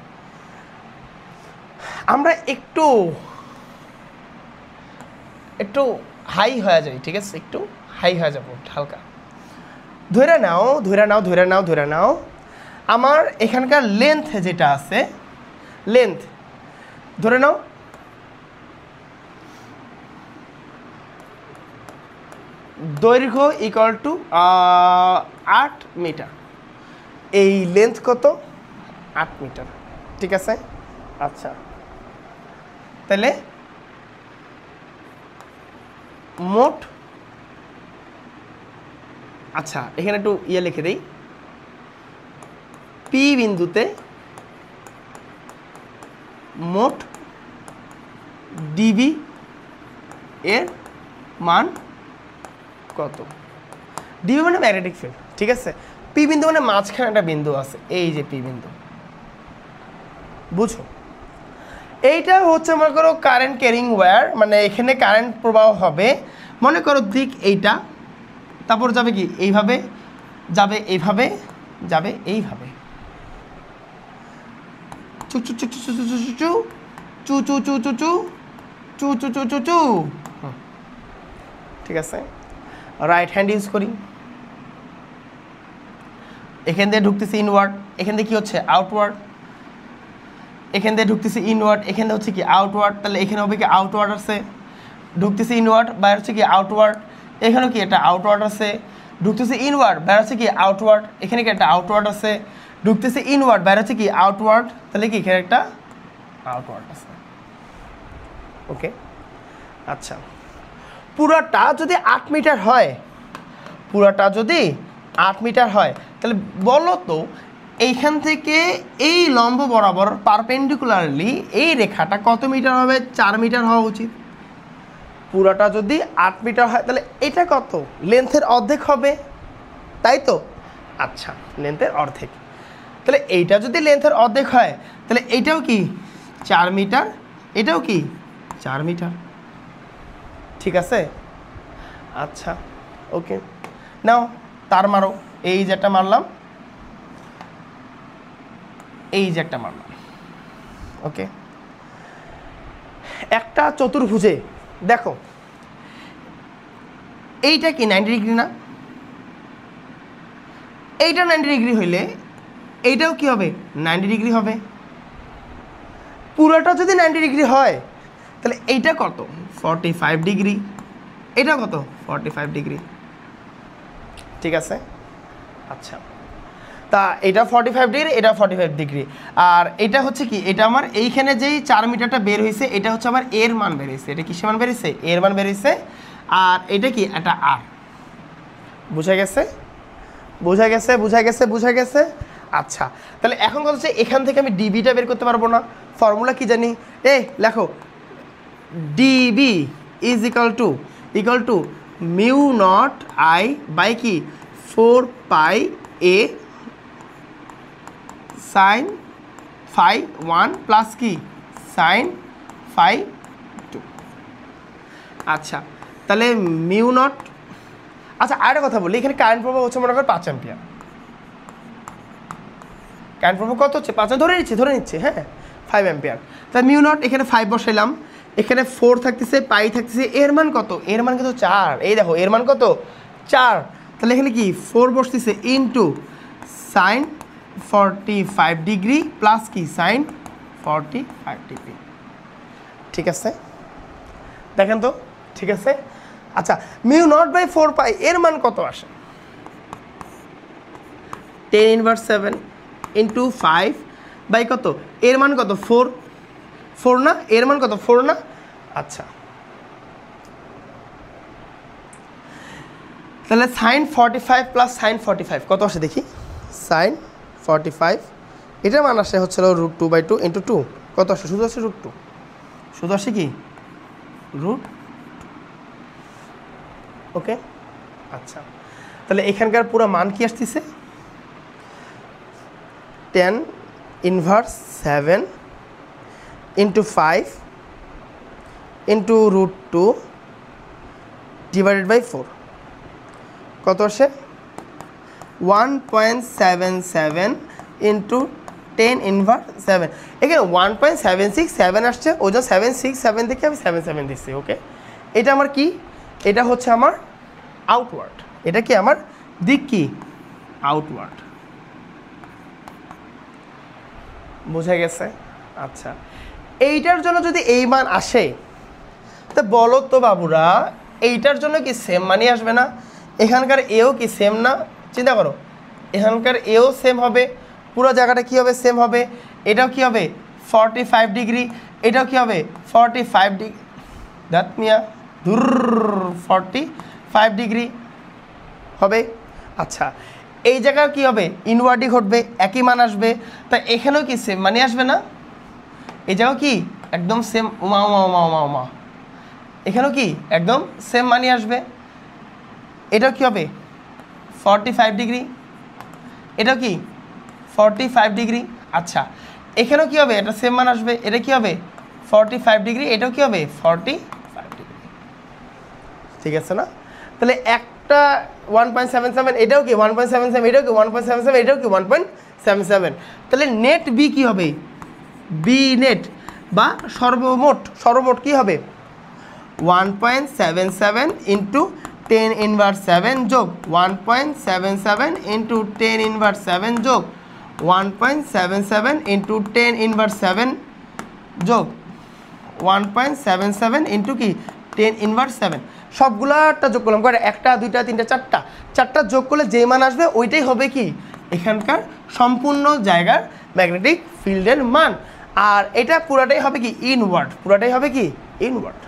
আমরা একটু হাই হয়ে যাই, ঠিক আছে, একটু হাই হয়ে যাবো হালকা। ধরে নাও আমার এখানকার লেন্থ যেটা আছে, লেন্থ ধরে নাও দৈর্ঘ্য ইকুয়াল টু 8 মিটার, এই লেন্থ কত 8 মিটার, ঠিক আছে। আচ্ছা তাহলে মোট, আচ্ছা এখানে একটু লিখে দেই, পি বিন্দুতে মোট ডিবি এর মান কত? ডিবি মানে ম্যাগনেটিক ফিল্ড, ঠিক আছে। পি বিন্দু মানে মাঝখানে একটা বিন্দু আছে, এই যে পি বিন্দু, বুঝো। এইটা হচ্ছে মনে করো কারেন্ট ক্যারিং ওয়্যার, মানে এখানে কারেন্ট প্রবাহ হবে, মনে করো দিক এইটা, তারপর যাবে কি এইভাবে, যাবে এইভাবে, যাবে এইভাবে, চু চু চু চু চু চু চু চু চু চু চু চু চু চু চু চু চু, ঠিক আছে, রাইট হ্যান্ড ইউজ করি, এখান দিয়ে ঢুকতেছি ইনওয়ার্ড, এখান দিয়ে কি হচ্ছে আউটওয়ার্ড, এখান দিয়ে ঢুকতেছি ইনওয়ার্ড, এখানে হচ্ছে কি আউটওয়ার্ড, তাহলে এখানে হবে কি আউটওয়ার্ড আছে, ঢুকতেছি ইনওয়ার্ড, বাইরে হচ্ছে কি আউটওয়ার্ড, এখানেও কি একটা আউটওয়ার্ড আছে, ঢুকতেছি ইনওয়ার্ড, বাইরে হচ্ছে কি আউটওয়ার্ড, এখানে কি একটা আউটওয়ার্ড আছে, ঢুকতেছি ইনওয়ার্ড, বাইরে হচ্ছে কি আউটওয়ার্ড, তাহলে কি এখানে একটা আউটওয়ার্ড আছে। ওকে, আচ্ছা, পুরাটা যদি 8 মিটার হয়, পুরাটা যদি 8 মিটার হয়, তাহলে বলো তো এইখান থেকে এই লম্ব বরাবর পারপেন্ডিকুলারলি এই রেখাটা কত মিটার হবে? 4 মিটার হওয়া উচিত। পুরাটা যদি 8 মিটার হয় তাহলে এটা কত? লেন্থের অর্ধেক হবে, তাই তো? আচ্ছা, লেন্থের অর্ধেক, তাহলে এইটা যদি লেন্থের অর্ধেক হয় তাহলে এইটাও কি 4 মিটার, এটাও কি 4 মিটার, ঠিক আছে? আচ্ছা, ওকে, নাও তার মারো, এই যে একটা মারলাম, এই যে একটা মারলাম, ওকে। একটা চতুর্ভুজে দেখো এইটা কি 90 ডিগ্রি না? এইটা 90 ডিগ্রি হইলে এইটাও কি হবে? 90 ডিগ্রি হবে। পুরোটা যদি 90 ডিগ্রি হয় তাহলে এইটা কত? 45 ডিগ্রি, এটা কত? 45 ডিগ্রি, ঠিক আছে? আচ্ছা, তা এটা 45 ডিগ্রি, এটা 45 ডিগ্রি, আর এটা হচ্ছে কি, এটা আমার এইখানে যেই 4 মিটারটা বের হয়েছে এটা হচ্ছে আমার এর মান বের হয়েছে, এটা কিসের মান বের হয়েছে? এর মান বের হয়েছে, আর এটা কি একটা আর, বুঝা গেছে? বুঝা গেছে, বুঝা গেছে, বুঝা গেছে। আচ্ছা, তাহলে এখন কথা হচ্ছে এখান থেকে আমি ডিবিটা বের করতে পারবো না, ফর্মুলা কি জানি? লেখো, dB is equal to mu naught I by কি 4 pi A sine phi 1 plus কি সাইন ফাই 2। আচ্ছা, তাহলে মিউ নট, আচ্ছা আরেকটা কথা বলি, এখানে কারেন্ট প্রবাহ হচ্ছে মনে করেন 5 অ্যাম্পিয়ার, কারেন্ট প্রবাহ কত হচ্ছে? 5 ধরে নিচ্ছে, হ্যাঁ 5 অ্যাম্পিয়ার, তাহলে মিউ নট এখানে 5 বসাইলাম, এখানে 4 থাকতেছে, পাই থাকতেছে, এর মান কত? এর মান কত? 4, এই দেখো এর মান কত? 4, তাহলে এখানে কি 4 বসতেছে ইনটু সাইন 45 ডিগ্রি প্লাস কি সাইন 45 ডিগ্রি, ঠিক আছে? দেখেন তো, ঠিক আছে? আচ্ছা, মিউ নট বাই 4 পাই এর মান কত আসে? 10⁻⁷ ইন্টু 5 বাই কত? এর মান কত? 4 না? এর মান কত? 4 না? আচ্ছা, তাহলে সাইন 45 প্লাস সাইন 45 কত আসে দেখি? সাইন 45 এটার মান আসে হচ্ছে √2/2 ইন্টু 2, কত আসে? শুধু আসে √2, শুধু আসে কি √, ওকে। আচ্ছা, তাহলে এখানকার পুরো মান কি আসতেছে? 10⁻⁷ ইন্টু 5 ইন্টু √2 ডিভাইডেড বাই 4, কত আসে? 1.77 ইন্টু 10⁻⁷, এখানে 1.767 আসছে, ওই জন্য 767 থেকে আমি 77 দিচ্ছি, ওকে। এটা আমার কি? এটা হচ্ছে আমার আউটওয়ার্ড, এটা কি আমার দিক কি আউটওয়ার্ড, বোঝা গেছে? আচ্ছা, এইটার জন্য যদি এই মান আসে তা বলো তো বাবুরা, এইটার জন্য কি সেম মানই আসবে না? এখানকার এও কি সেম না? চিন্তা করো, এখানকার এও সেম হবে, পুরো জায়গাটা কি হবে? সেম হবে। এটাও কি হবে? 45 ডিগ্রি, এটাও কি হবে? 45 ডিগ্রি, দাঁত মিয়া দূর 45 ডিগ্রি হবে। আচ্ছা, এই জায়গায় কি হবে? ইনওয়ার্ডই ঘটবে, একই মান আসবে, তা এখানেও কি সেম মানে আসবে না? এই জায়গাও কি একদম সেম, উমা উমা উমা উমা উমা, এখানেও কি একদম সেম মানি আসবে। এটাও কি হবে? 45 ডিগ্রি, এটাও কি 45 ডিগ্রি। আচ্ছা, এখানেও কি হবে? এটা সেম মান আসবে, এটা কি হবে? 45 ডিগ্রি, এটাও কি হবে? 45 ডিগ্রি, ঠিক আছে না? তাহলে একটা 1.77, এটাও কি 1.77, এটাও কি 1.77, এটাও কি 1.77, তাহলে নেট বি কি হবে? বি নেট বা সর্বমোট কি হবে? 1.77 ইন্টু 10 ইনভার্স 7 যোগ 1.77 ইন্টু 10 ইনভার্স 7 যোগ 1.77 ইন্টু 10 ইনভার্স 7 যোগ 1.77 ইন্টু কি 10 ইনভার্স 7 সবগুলোটা যোগ করলাম করে একটা দুইটা তিনটা চারটা যোগ করলে যে মান আসবে ওইটাই হবে কি এখানকার সম্পূর্ণ জায়গার ম্যাগনেটিক ফিল্ডের মান। আর এটা পুরাটাই হবে কি ইনওয়ার্ড, পুরাটাই হবে কি ইনওয়ার্ড,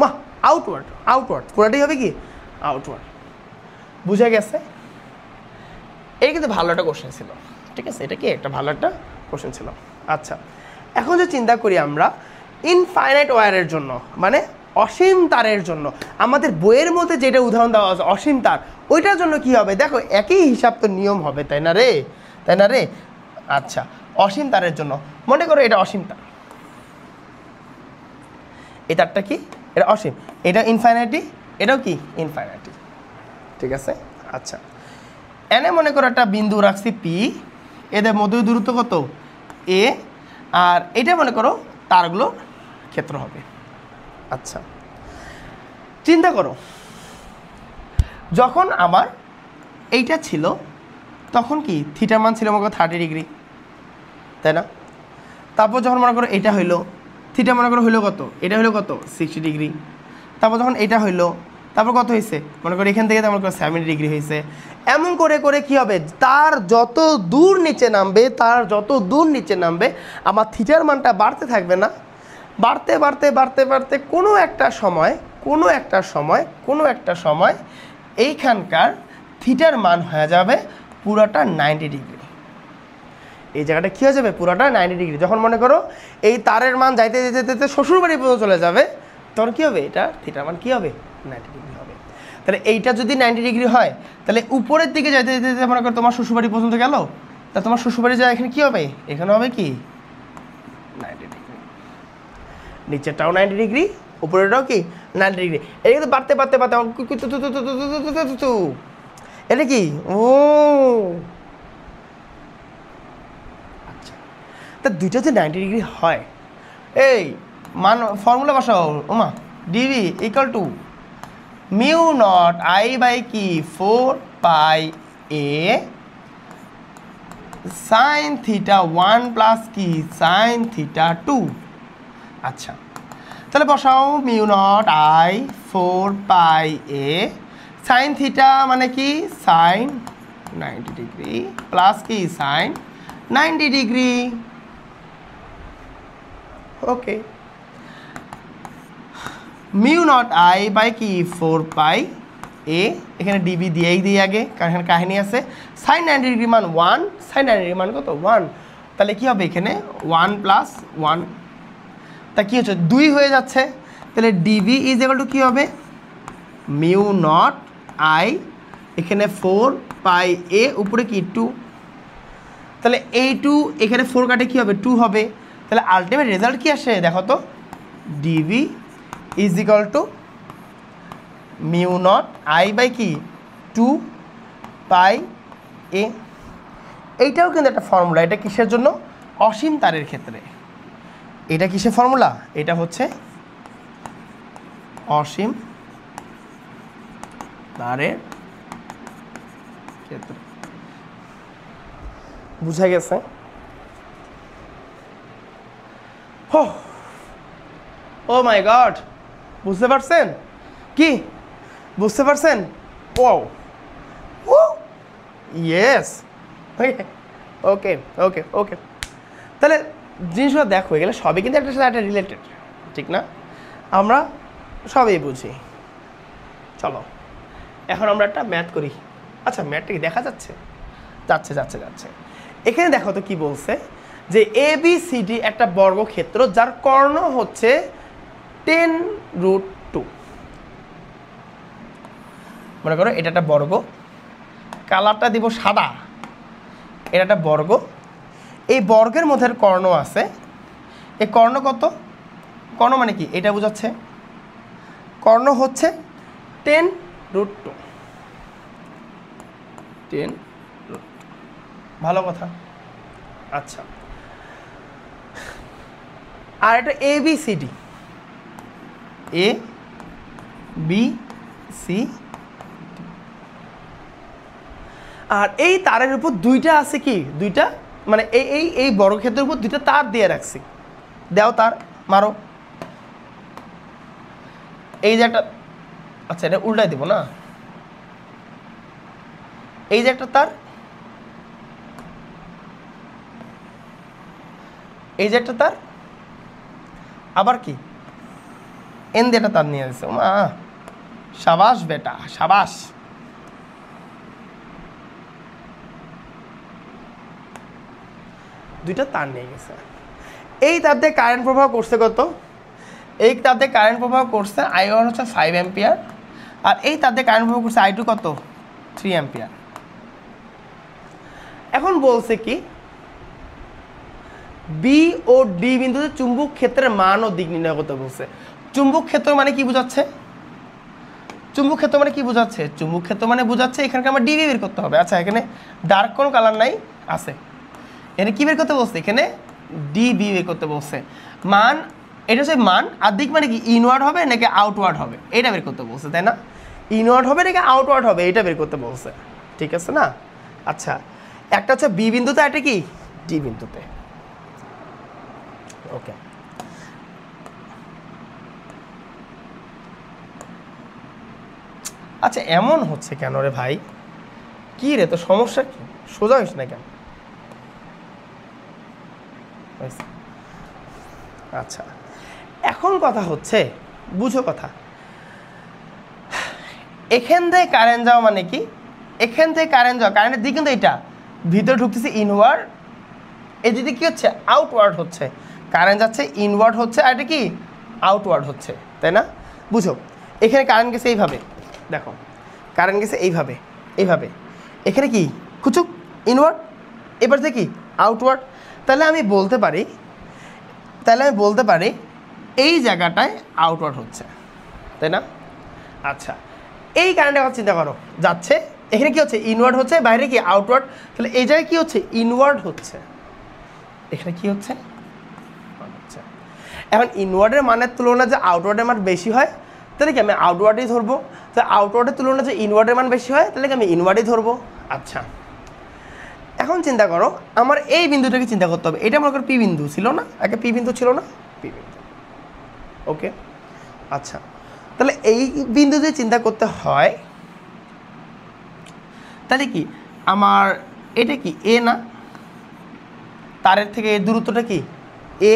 বাহ আউটওয়ার্ড পুরাটাই হবে কি আউটওয়ার্ড। বুঝা গেছে? এই কিন্তু ভালো একটা কোশ্চেন ছিল, ঠিক আছে, এটা কি একটা ভালো একটা কোশ্চেন ছিল। আচ্ছা, এখন যে চিন্তা করি আমরা ইনফাইনাইট ওয়্যারের জন্য, মানে অসীম তারের জন্য, আমাদের বইয়ের মধ্যে যেটা উদাহরণ দেওয়া আছে অসীম তার, ওইটার জন্য কি হবে দেখো, একই হিসাব তো নিয়ম হবে, তাই না রে? আচ্ছা, অসীম তারের জন্য মনে করো এটা অসীম তার, এই তারটা কি এটা অসীম, এটা ইনফাইনাইটি, এটাও কি ইনফাইনাইটি, ঠিক আছে। আচ্ছা, এনে মনে করো একটা বিন্দু রাখছি পি, এদের মধ্যে দূরত্ব কত এ, আর এটা মনে করো তারগুলোর ক্ষেত্র হবে। আচ্ছা, চিন্তা করো যখন আমার এইটা ছিল তখন কি থিটার মান ছিল মনে করো 30 ডিগ্রি, তাই না? তারপর যখন মনে করো এটা হইলো থিটা মনে করো হইলো কত, এটা হইলো কত 60 ডিগ্রি। তারপর যখন এটা হইলো তারপর কত হয়েছে মনে করো এখান থেকে মনে করো 70 ডিগ্রি হয়েছে। এমন করে করে কি হবে, তার যত দূর নিচে নামবে আমার থিটার মানটা বাড়তে থাকবে না, বাড়তে কোনো একটা সময় এইখানকার থিটার মান হয়ে যাবে পুরোটা 90 ডিগ্রি। এই জায়গাটা কী হয়ে যাবে পুরোটা 90 ডিগ্রি। যখন মনে করো এই তারের মান যাইতে যেতে শ্বশুরবাড়ি পর্যন্ত চলে যাবে, তখন কী হবে এটা থিটার মান কী হবে 90 ডিগ্রি হবে। তাহলে এইটা যদি 90 ডিগ্রি হয় তাহলে উপরের দিকে যাইতে যেতে মনে করো তোমার শ্বশুরবাড়ি পর্যন্ত গেল, তা তোমার শ্বশুরবাড়ি যায় এখানে কী হবে, এখানে হবে কি 90 ডিগ্রি, নিচেরটাও 90 ডিগ্রি, উপরেরটাও কি 90 ডিগ্রি। এটা কিন্তু বাড়তে এটা কি ও আচ্ছা, তা দুইটা যে 90 ডিগ্রি হয়, এই মান ফর্মুলা বসাও ওমা, dV equal to mu naught I by কি 4 pi A sine theta 1 plus কি সাইন থিটা 2। আচ্ছা, তাহলে বসাও mu naught I 4 pi A sine theta মানে কি সাইন 90 ডিগ্রি প্লাস কি sine 90 degree. Okay, mu naught I by কি 4 pi এ, এখানে ডিবি দিয়েই দিই আগে, কারণ এখানে কাহিনী আছে। সাইন 90 ডিগ্রি মান 1, সাইন 90 ডিগ্রি মান কত 1, তাহলে কি হবে এখানে 1 প্লাস 1, তা কী হচ্ছে 2 হয়ে যাচ্ছে। তাহলে ডিবি ইজ ইকুয়াল টু কী হবে মিউ নট আই, এখানে 4 পাই এ, উপরে কি 2, তাহলে এই 2 এখানে 4 কাটে কী হবে 2 হবে। তাহলে আলটিমেট রেজাল্ট কী আসে দেখো তো, dB is equal to mu naught I by কি 2 পাই এ। এইটাও কিন্তু একটা ফর্মুলা, এটা কিসের জন্য অসীম তারের ক্ষেত্রে, এটা কিসের ফর্মুলা, এটা হচ্ছে অসীম তারের ক্ষেত্রে। বুঝা গেছে? ও মাই গড, বুঝতে পারছেন কি, বুঝতে পারছেন? ও ইয়েস, ওকে ওকে ওকে। তাহলে জিনিসগুলো দেখো, এগুলো সবই কিন্তু একটা সাথে একটা রিলেটেড, ঠিক না? আমরা সবই বুঝি। চলো এখন আমরা একটা ম্যাথ করি। আচ্ছা, ম্যাথটা কি দেখা যাচ্ছে? যাচ্ছে। এখানে দেখো তো কি বলছে, যে ABCD একটা বর্গক্ষেত্র যার কর্ণ হচ্ছে 10√2। মনে করো এটা একটা বর্গ, কালারটা দিব সাদা, এটা একটা বর্গ, এই বর্গের মধ্যে কর্ণ আছে, এই কর্ণ কত, কর্ণ মানে কি এটা বোঝাচ্ছে, কর্ণ হচ্ছে 10√2, 10√2, ভালো কথা। আচ্ছা, আর এটা ABCD, এ বি সি, আর এই তারের উপর দুইটা আছে কি, দুইটা মানে এই এই এই বর্গক্ষেত্রের উপর দুইটা তার দিয়ে রাখছি, দাও তার মারো। এই যে একটা, আচ্ছা এটা উল্টাই দিব না, এই যে একটা তার, এই যে একটা তার, আবার কি এন দিয়ে একটা তার নিয়ে আসছে, মা সাবাস বেটা সাবাস। দুইটা তার নিয়ে গেছে, এই তার দিয়ে কারেন্ট প্রবাহ করছে কত, এই তার দিয়ে কারেন্ট প্রবাহ করছে I1 হচ্ছে 5 অ্যাম্পিয়ার, আর এই তার দিয়ে কারেন্ট প্রবাহ করছে I2 কত 3 অ্যাম্পিয়ার। এখন বলছে কি বি ও ডি বিন্দুতে চুম্বক ক্ষেত্রের মান ও দিক নির্ণয় করতে বলছে। চুম্বক ক্ষেত্র মানে কি বোঝাচ্ছে, চুম্বক ক্ষেত্র মানে কি বোঝাচ্ছে, চুম্বক ক্ষেত্র মানে বোঝাচ্ছে এখানকার আমার ডিবি বের করতে হবে। আচ্ছা এখানে ডার্ক কোনো কালার নাই, আছে, এখানে কি বের করতে বলছে, এখানে ডিবি বের করতে বলছে। মান এটা হচ্ছে মান, আর দিক মানে কি ইনওয়ার্ড হবে নাকি আউটওয়ার্ড হবে এটা বের করতে বলছে, তাই না? ইনওয়ার্ড হবে নাকি আউটওয়ার্ড হবে এটা বের করতে বলছে, ঠিক আছে না? আচ্ছা একটা হচ্ছে বি বিন্দুতে, একটা কি ডি বিন্দুতে। ওকে, আচ্ছা এমন হচ্ছে কেন রে ভাই, কি রে তো সমস্যা কি, সোজা হইস না কেন? আচ্ছা এখন কথা হচ্ছে, বুঝো কথা, এখান থেকে কারেন্ট যাওয়া মানে কি, এখান থেকে কারেন্ট যাওয়া, কারেন্টের দিক কিন্তু এটা ভিতরে ঢুকতেছে ইনওয়ার্ড, এই দিকে কি হচ্ছে আউটওয়ার্ড হচ্ছে, কারেন্ট যাচ্ছে ইনওয়ার্ড হচ্ছে, আর এটা কি আউটওয়ার্ড হচ্ছে, তাই না? বুঝো এখানে কারেন্ট গেছে এইভাবে, দেখো কারেন্ট গেছে এইভাবে এইভাবে, এখানে কি কুচুক ইনওয়ার্ড, এবার থেকে কি আউটওয়ার্ড, তাহলে আমি বলতে পারি এই জায়গাটায় আউটওয়ার্ড হচ্ছে, তাই না? আচ্ছা এই কারেন্টের কথা চিন্তা করো, যাচ্ছে এখানে কি হচ্ছে ইনওয়ার্ড হচ্ছে, বাইরে কি আউটওয়ার্ড, তাহলে এই জায়গায় কি হচ্ছে ইনওয়ার্ড হচ্ছে, এখানে কি হচ্ছে। এখন ইনওয়ার্ডের মানের তুলনায় যে আউটওয়ার্ডের মান বেশি হয় তাহলে কি আমি আউটওয়ার্ডই ধরবো, তো আউটওয়ার্ডের তুলনায় যে ইনওয়ার্ডের মান বেশি হয় তাহলে কি আমি ইনওয়ার্ডই ধরবো। আচ্ছা এখন চিন্তা করো, আমার এই বিন্দুটাকে চিন্তা করতে হবে, এটা মনে করো পি বিন্দু ছিল না, একটা পি বিন্দু ছিল না, পি বিন্দু, ওকে। আচ্ছা তাহলে এই বিন্দু যদি চিন্তা করতে হয় তাহলে কি আমার এটা কি এ না, তারের থেকে এই দূরত্বটা কি এ।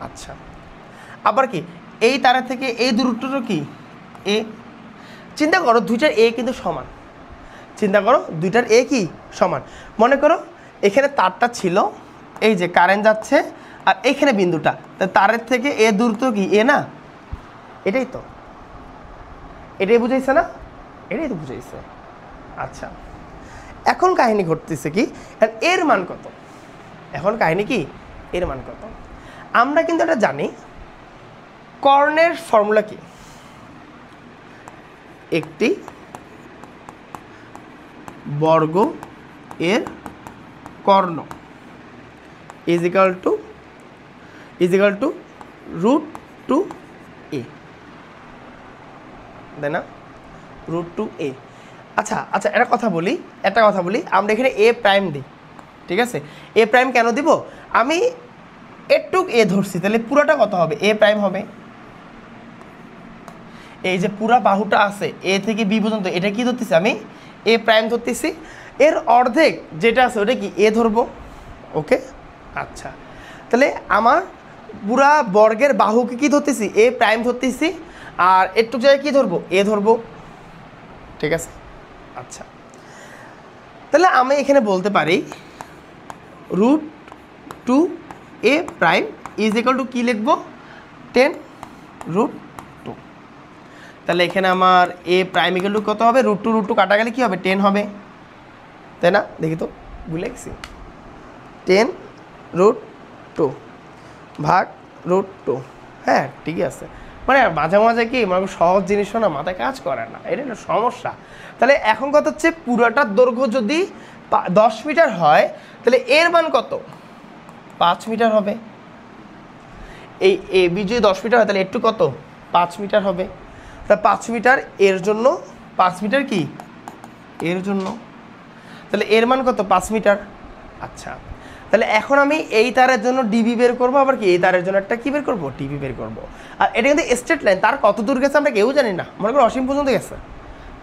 আচ্ছা আবার কি এই তারের থেকে এই দূরত্বটা কি এ। চিন্তা করো দুইটার এ কিন্তু সমান, চিন্তা করো দুইটার এ কি সমান। মনে করো এখানে তারটা ছিল, এই যে কারেন্ট যাচ্ছে, আর এখানে বিন্দুটা, তারের থেকে এ দূরত্ব কি এ না, এটাই তো, এটাই বুঝাইছে না, এটাই তো বুঝাইছে। আচ্ছা এখন কাহিনী ঘটতেছে কি, এর মান কত, এখন কাহিনী কি এর মান কত। আমরা কিন্তু এটা জানি, কর্ণের ফর্মুলা কি, একটি বর্গ এর কর্ণ ইজিক্যাল টু √2a, তাই না, √2a। আচ্ছা আচ্ছা একটা কথা বলি, আমরা এখানে এ প্রাইম দিই, ঠিক আছে। এ প্রাইম কেন দিব, আমি এটুক এ ধরছি, তাহলে পুরোটা কত হবে এ প্রাইম হবে। এই যে পুরা বাহুটা আছে এ থেকে বি পর্যন্ত, এটা কি ধরতেছি আমি এ প্রাইম ধরতেছি, এর অর্ধেক যেটা আছে ওটা কি এ ধরবো, ওকে। আচ্ছা তাহলে আমার পুরা বর্গের বাহুকে কি ধরতেছি এ প্রাইম ধরতেছি, আর একটু জায়গায় কি ধরবো এ ধরবো, ঠিক আছে। আচ্ছা তাহলে আমি এখানে বলতে পারি √2a প্রাইম ইজিক্যাল টু কি লিখবো 10√2। তাহলে এখানে আমার এ প্রাইম ইকুয়াল টু কত হবে, √2 কাটা গেলে কি হবে 10 হবে, তাই না? দেখি তো ভুলে গেছি, 10√2 ভাগ √2, হ্যাঁ ঠিকই আছে। মানে মাঝে মাঝে কি মানে সহজ জিনিসও না মাথায় কাজ করে না, এটা একটা সমস্যা। তাহলে এখন কথা হচ্ছে পুরোটার দৈর্ঘ্য যদি 10 মিটার হয় তাহলে এর মান কত 5 মিটার হবে। এই এ বি যদি 10 মিটার হয় তাহলে একটু কত 5 মিটার হবে। তা 5 মিটার এর জন্য, 5 মিটার কি এর জন্য, তাহলে এর মান কত 5 মিটার। আচ্ছা, তাহলে এখন আমি এই তারের জন্য ডিবি বের করবো, আবার কি এই তারের জন্য একটা কি বের করবো ডিবি বের করবো। আর এটা কিন্তু স্ট্রেট লাইন, তার কত দূর গেছে আমরা কেউ জানি না, মনে করো অসীম পর্যন্ত গেছে।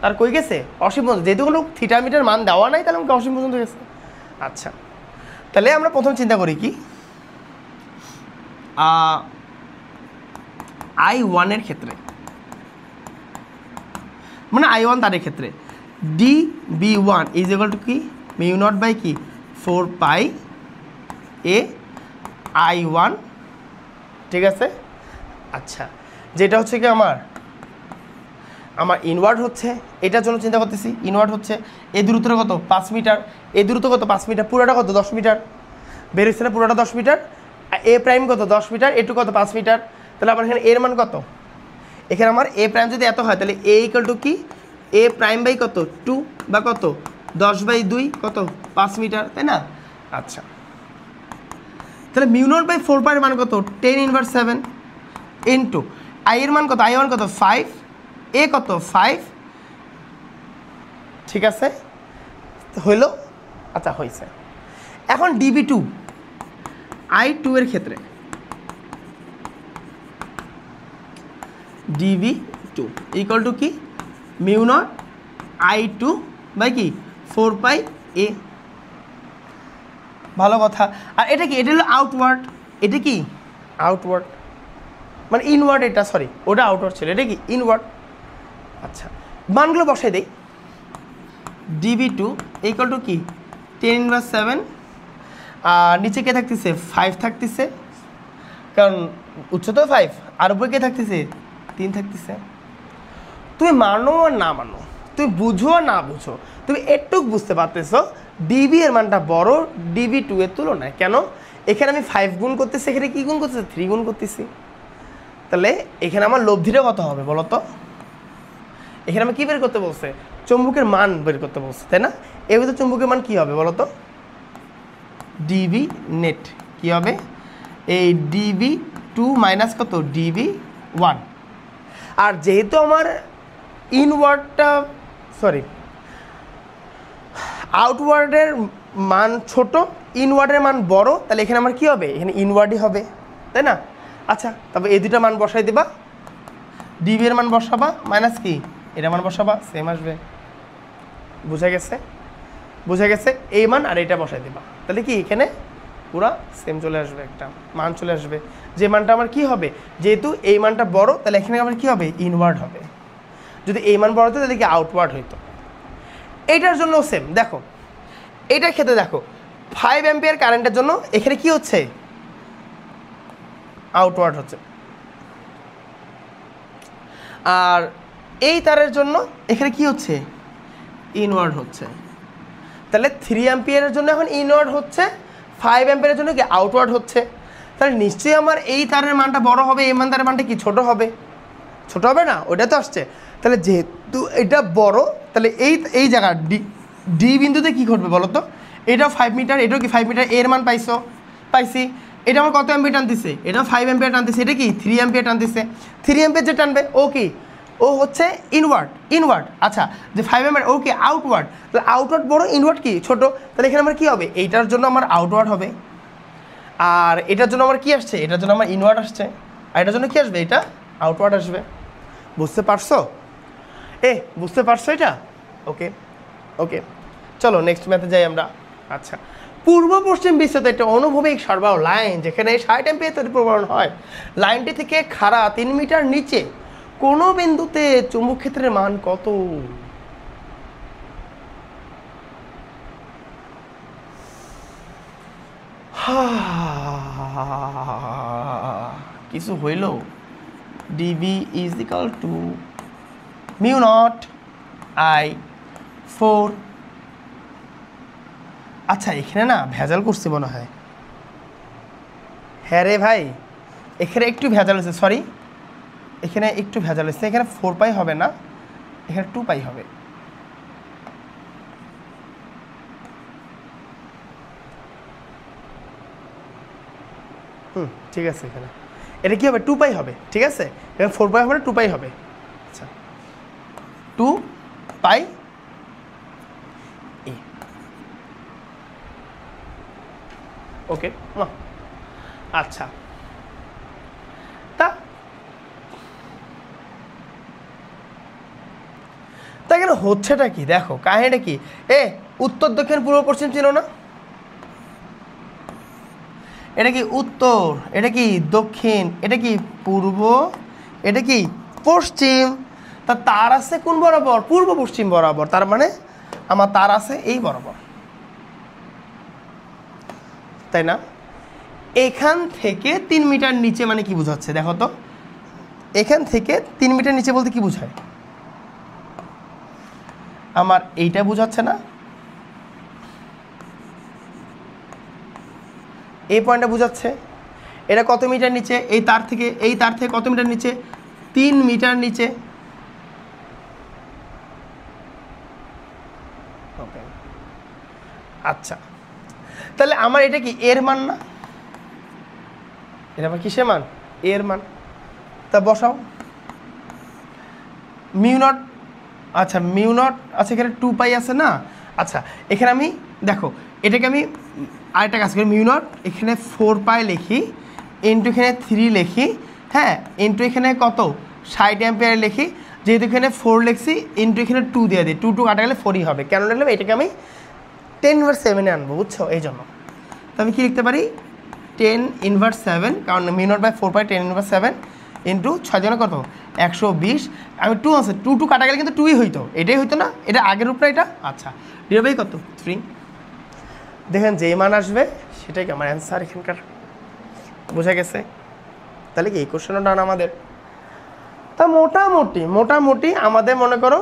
তার কই গেছে অসীম পর্যন্ত, যেহেতু কোনো থিটা মিটার মান দেওয়া নাই তাহলে আমাকে অসীম পর্যন্ত গেছে। আচ্ছা, তাহলে আমরা প্রথম চিন্তা করি কি I1 এর ক্ষেত্রে, মানে I1 তারের ক্ষেত্রে dB1 ইজ ইকুয়াল টু কি মিউ নট বাই কি 4 পাই এ I1, ঠিক আছে। আচ্ছা, যেটা হচ্ছে কি আমার ইনওয়ার্ড হচ্ছে, এটার জন্য চিন্তা করতেছি, ইনওয়ার্ড হচ্ছে এই দূরত্বটা কত 5 মিটার, এই দূরত্ব কত 5 মিটার, পুরোটা কত 10 মিটার বেরোচ্ছে না, পুরোটা 10 মিটার, এ প্রাইম কত 10 মিটার, এটু কত 5 মিটার। তাহলে আমার এখানে এর মান কত, এখানে আমার এ প্রাইম যদি এত হয় তাহলে এ ইকুয়াল টু কি এ প্রাইম বাই কত 2 বা কত 10/2 কত 5 মিটার, তাই না। আচ্ছা, তাহলে মিউ নট বাই 4 পাই এর মান কত 10⁻7 ইন্টু আই এর মান কত I1 কত 5, এ কত 5, ঠিক আছে হইল। আচ্ছা হয়েছে। এখন dB2 I2 এর ক্ষেত্রে dB2 ইকুয়াল টু কি মিউ নট I2 বাই কি 4 পাই এ। ভালো কথা। আর এটা কি, এটা হলো আউটওয়ার্ড, এটা কি আউটওয়ার্ড, মানে ইনওয়ার্ড, এটা সরি ওটা আউটওয়ার্ড ছিল, এটা কি ইনওয়ার্ড। আচ্ছা, মানগুলো বসাই দেই। dB2 ইকুয়াল টু কি 10⁻7, আর নিচে কে থাকতেছে 5 থাকতেছে, কারণ উচ্চতা 5, আর উপরে কে থাকতেছে 3 থাকতেছে। তুমি মানো আর না মানো, তুমি বুঝো আর না বুঝো, তুমি একটুক বুঝতে পারতেছো ডিবি এর মানটা বড় dB2 এর তুলনায়। কেন, এখানে আমি 5 গুণ করতেছি, এখানে কি গুণ করতেছি 3 গুণ করতেছি। তাহলে এখানে আমার লব্ধিটা কত হবে বলো তো, এখানে আমি কি বের করতে বলছে চুম্বকের মান বের করতে বলছে, তাই না। এর ভিতরে চুম্বকের মান কি হবে বলো তো, ডিবি নেট কি হবে, এই dB2 মাইনাস কত dB1। আর যেহেতু আমার ইনওয়ার্ডটা সরি আউটওয়ার্ডের মান ছোট, ইনওয়ার্ডের মান বড়, তাহলে এখানে আমার কি হবে, এখানে ইনওয়ার্ডই হবে, তাই না। আচ্ছা, তবে এই দুটা মান বসাই দিবা, ডিবি এর মান বসাবা মাইনাস কি এটা মান বসাবা, সেম আসবে। বুঝা গেছে, বুঝা গেছে, এই মান আর এটা বসাই দিবা, তাহলে কি এখানে পুরা সেম চলে আসবে, একটা মান চলে আসবে, যে মানটা আমার কি হবে, যেহেতু এই মানটা বড় তাহলে এখানে আমার কি হবে ইনওয়ার্ড হবে, যদি এই মান বড় হতো তাহলে কি আউটওয়ার্ড হইতো। এইটার জন্য সেম, দেখো এইটার ক্ষেত্রে দেখো 5 অ্যাম্পিয়ার কারেন্টের জন্য এখানে কি হচ্ছে আউটওয়ার্ড হচ্ছে, আর এই তারের জন্য এখানে কি হচ্ছে ইনওয়ার্ড হচ্ছে। তাহলে 3 অ্যাম্পিয়ারের জন্য এখন ইনওয়ার্ড হচ্ছে, 5 অ্যাম্পিয়ারের জন্য কি আউটওয়ার্ড হচ্ছে। তাহলে নিশ্চয়ই আমার এই তারের মানটা বড় হবে, এই তারের মানটা কি ছোট হবে, ছোট হবে না, ওইটা তো আসছে। তাহলে যেহেতু এটা বড় তাহলে এই জায়গা ডি বিন্দুতে কী ঘটবে বলো তো, এটাও 5 মিটার, এটাও কি 5 মিটার, এর মান পাইছি, এটা আমার কত অ্যাম্পিয়ার টানতেছে, এটা 5 অ্যাম্পিয়ার টানতেছে, এটা কি 3 অ্যাম্পিয়ার টানতেছে, 3 অ্যাম্পিয়ার যে টানবে ও কি ও হচ্ছে ইনওয়ার্ড। আচ্ছা, যে 5 অ্যাম্পিয়ার ও কি আউটওয়ার্ড, তাহলে আউটওয়ার্ড বড়, ইনওয়ার্ড কি ছোট, তাহলে এখানে আমার কী হবে, এইটার জন্য আমার আউটওয়ার্ড হবে, আর এটার জন্য আমার কি আসছে, এটার জন্য আমার ইনওয়ার্ড আসছে, আর এটার জন্য কি আসবে, এটা আউটওয়ার্ড আসবে। বুঝতে পারছো, বুঝতে পারছো এটা, ওকে ওকে, চলো নেক্সট ম্যাথে যাই আমরা। আচ্ছা, পূর্ব পশ্চিম বিস্তৃত একটা অনুভূমিক সরবরাহ লাইন যেখানে 60 অ্যাম্পিয়ার তড়িৎ প্রবাহ হয়, লাইনটি থেকে খাড়া 3 মিটার নিচে কোনো বিন্দুতে চুম্বক ক্ষেত্রের মান কত। কিছু হইল, DB is equal to mu not I4। আচ্ছা, এখানে না ভেজাল করছি মনে হয়, হ্যাঁ রে ভাই এখানে একটু ভেজাল হয়েছে, সরি এখানে একটু ভেজাল হয়েছে, এখানে 4 পাই হবে না, এখানে 2 পাই হবে। ঠিক আছে, এটা কী হবে 2 পাই হবে, ঠিক আছে, এবং 4 পাই হবে না 2 পাই হবে। আচ্ছা 2 পাই এ, ওকে। আচ্ছা তাই কেন হচ্ছেটা কি দেখো, কাহিনীটা কি, উত্তর দক্ষিণ পূর্ব পশ্চিম ছিল না, এটা কি উত্তর, এটা কি দক্ষিণ, এটা কি পূর্ব, এটা কি পশ্চিম, তা তার আছে কোন বরাবর, পূর্ব পশ্চিম বরাবর, তার মানে আমার তার আছে এই বরাবর, তাই না? এখান থেকে 3 মিটার নিচে মানে কি বোঝাচ্ছে দেখো তো, এখান থেকে 3 মিটার নিচে বলতে কি বোঝায়, আমার এইটা বোঝাচ্ছে না, এই পয়েন্টটা বোঝাচ্ছে, এটা কত মিটার নিচে, এই তার থেকে কত মিটার নিচে, 3 মিটার নিচে, ওকে। আচ্ছা তাহলে আমার এটা কি এর মান না, এটা আমার কিসের মান, এর মান, তা বসাও মিউ নট, আচ্ছা মিউ নট, আচ্ছা এখানে 2 পাই আছে না, আচ্ছা এখানে আমি দেখো এটাকে আমি আরেকটা কাজ করি, মিউ নট এখানে 4 পাই লিখি, ইন্টু এখানে 3 লিখি, হ্যাঁ ইন্টু এখানে কত 60 অ্যাম্পিয়ার লিখি, যেহেতু এখানে 4 লিখছি ইন্টু এখানে 2 দিয়ে দিই, 2 কাটা গেলে 4ই হবে, কেন লিখলাম এটাকে আমি 10/7 আনবো, বুঝছো, এই জন্য। তো আমি কী লিখতে পারি 10/7, কারণ mu naught by 4 pi 10/7 into 6 জনে কত 120, আমি 2 আছে 2 কাটা গেলে কিন্তু 2ই হইতো, এটাই হইতো না, এটা আগের উপরে এটা, আচ্ছা ডিভাইড বাই কত 3, দেখেন যেই মান আসবে সেটাই কি আমার অ্যান্সার এখানকার, বোঝা গেছে? তাহলে কি এই কোশ্চেনটা ডান আমাদের। তা মোটামুটি আমাদের মনে করো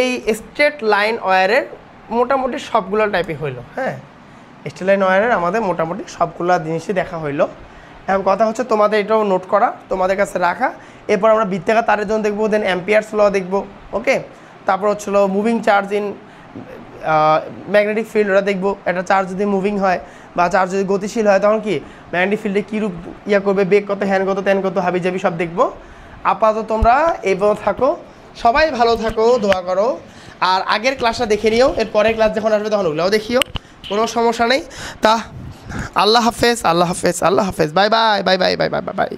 এই স্ট্রেট লাইন ওয়্যারের মোটামুটি সবগুলো টাইপই হইলো, হ্যাঁ স্ট্রেট লাইন ওয়্যারের আমাদের মোটামুটি সবগুলো জিনিসই দেখা হইলো। এখন কথা হচ্ছে তোমাদের এটাও নোট করা, তোমাদের কাছে রাখা, এরপর আমরা বৃত্তাকার তারের জন্য দেখবো, দেন অ্যাম্পিয়ার্স ল দেখবো, ওকে। তারপর হচ্ছিলো moving charge in magnetic field, ওটা দেখবো, একটা চার্জ যদি মুভিং হয় বা চার্জ যদি গতিশীল হয় তখন কি ম্যাগনেটিক ফিল্ডে কী রূপ ইয়া করবে, বেগ কত, হ্যান কত, ত্যান কত, হাবি জাবি সব দেখবো। আপাতত তোমরা এইভাবে থাকো, সবাই ভালো থাকো, দোয়া করো, আর আগের ক্লাসটা দেখে নিও, এর পরের ক্লাস যখন আসবে তখন ওগুলোও দেখিও, কোনো সমস্যা নেই। তা আল্লাহ হাফেজ, বাই বাই।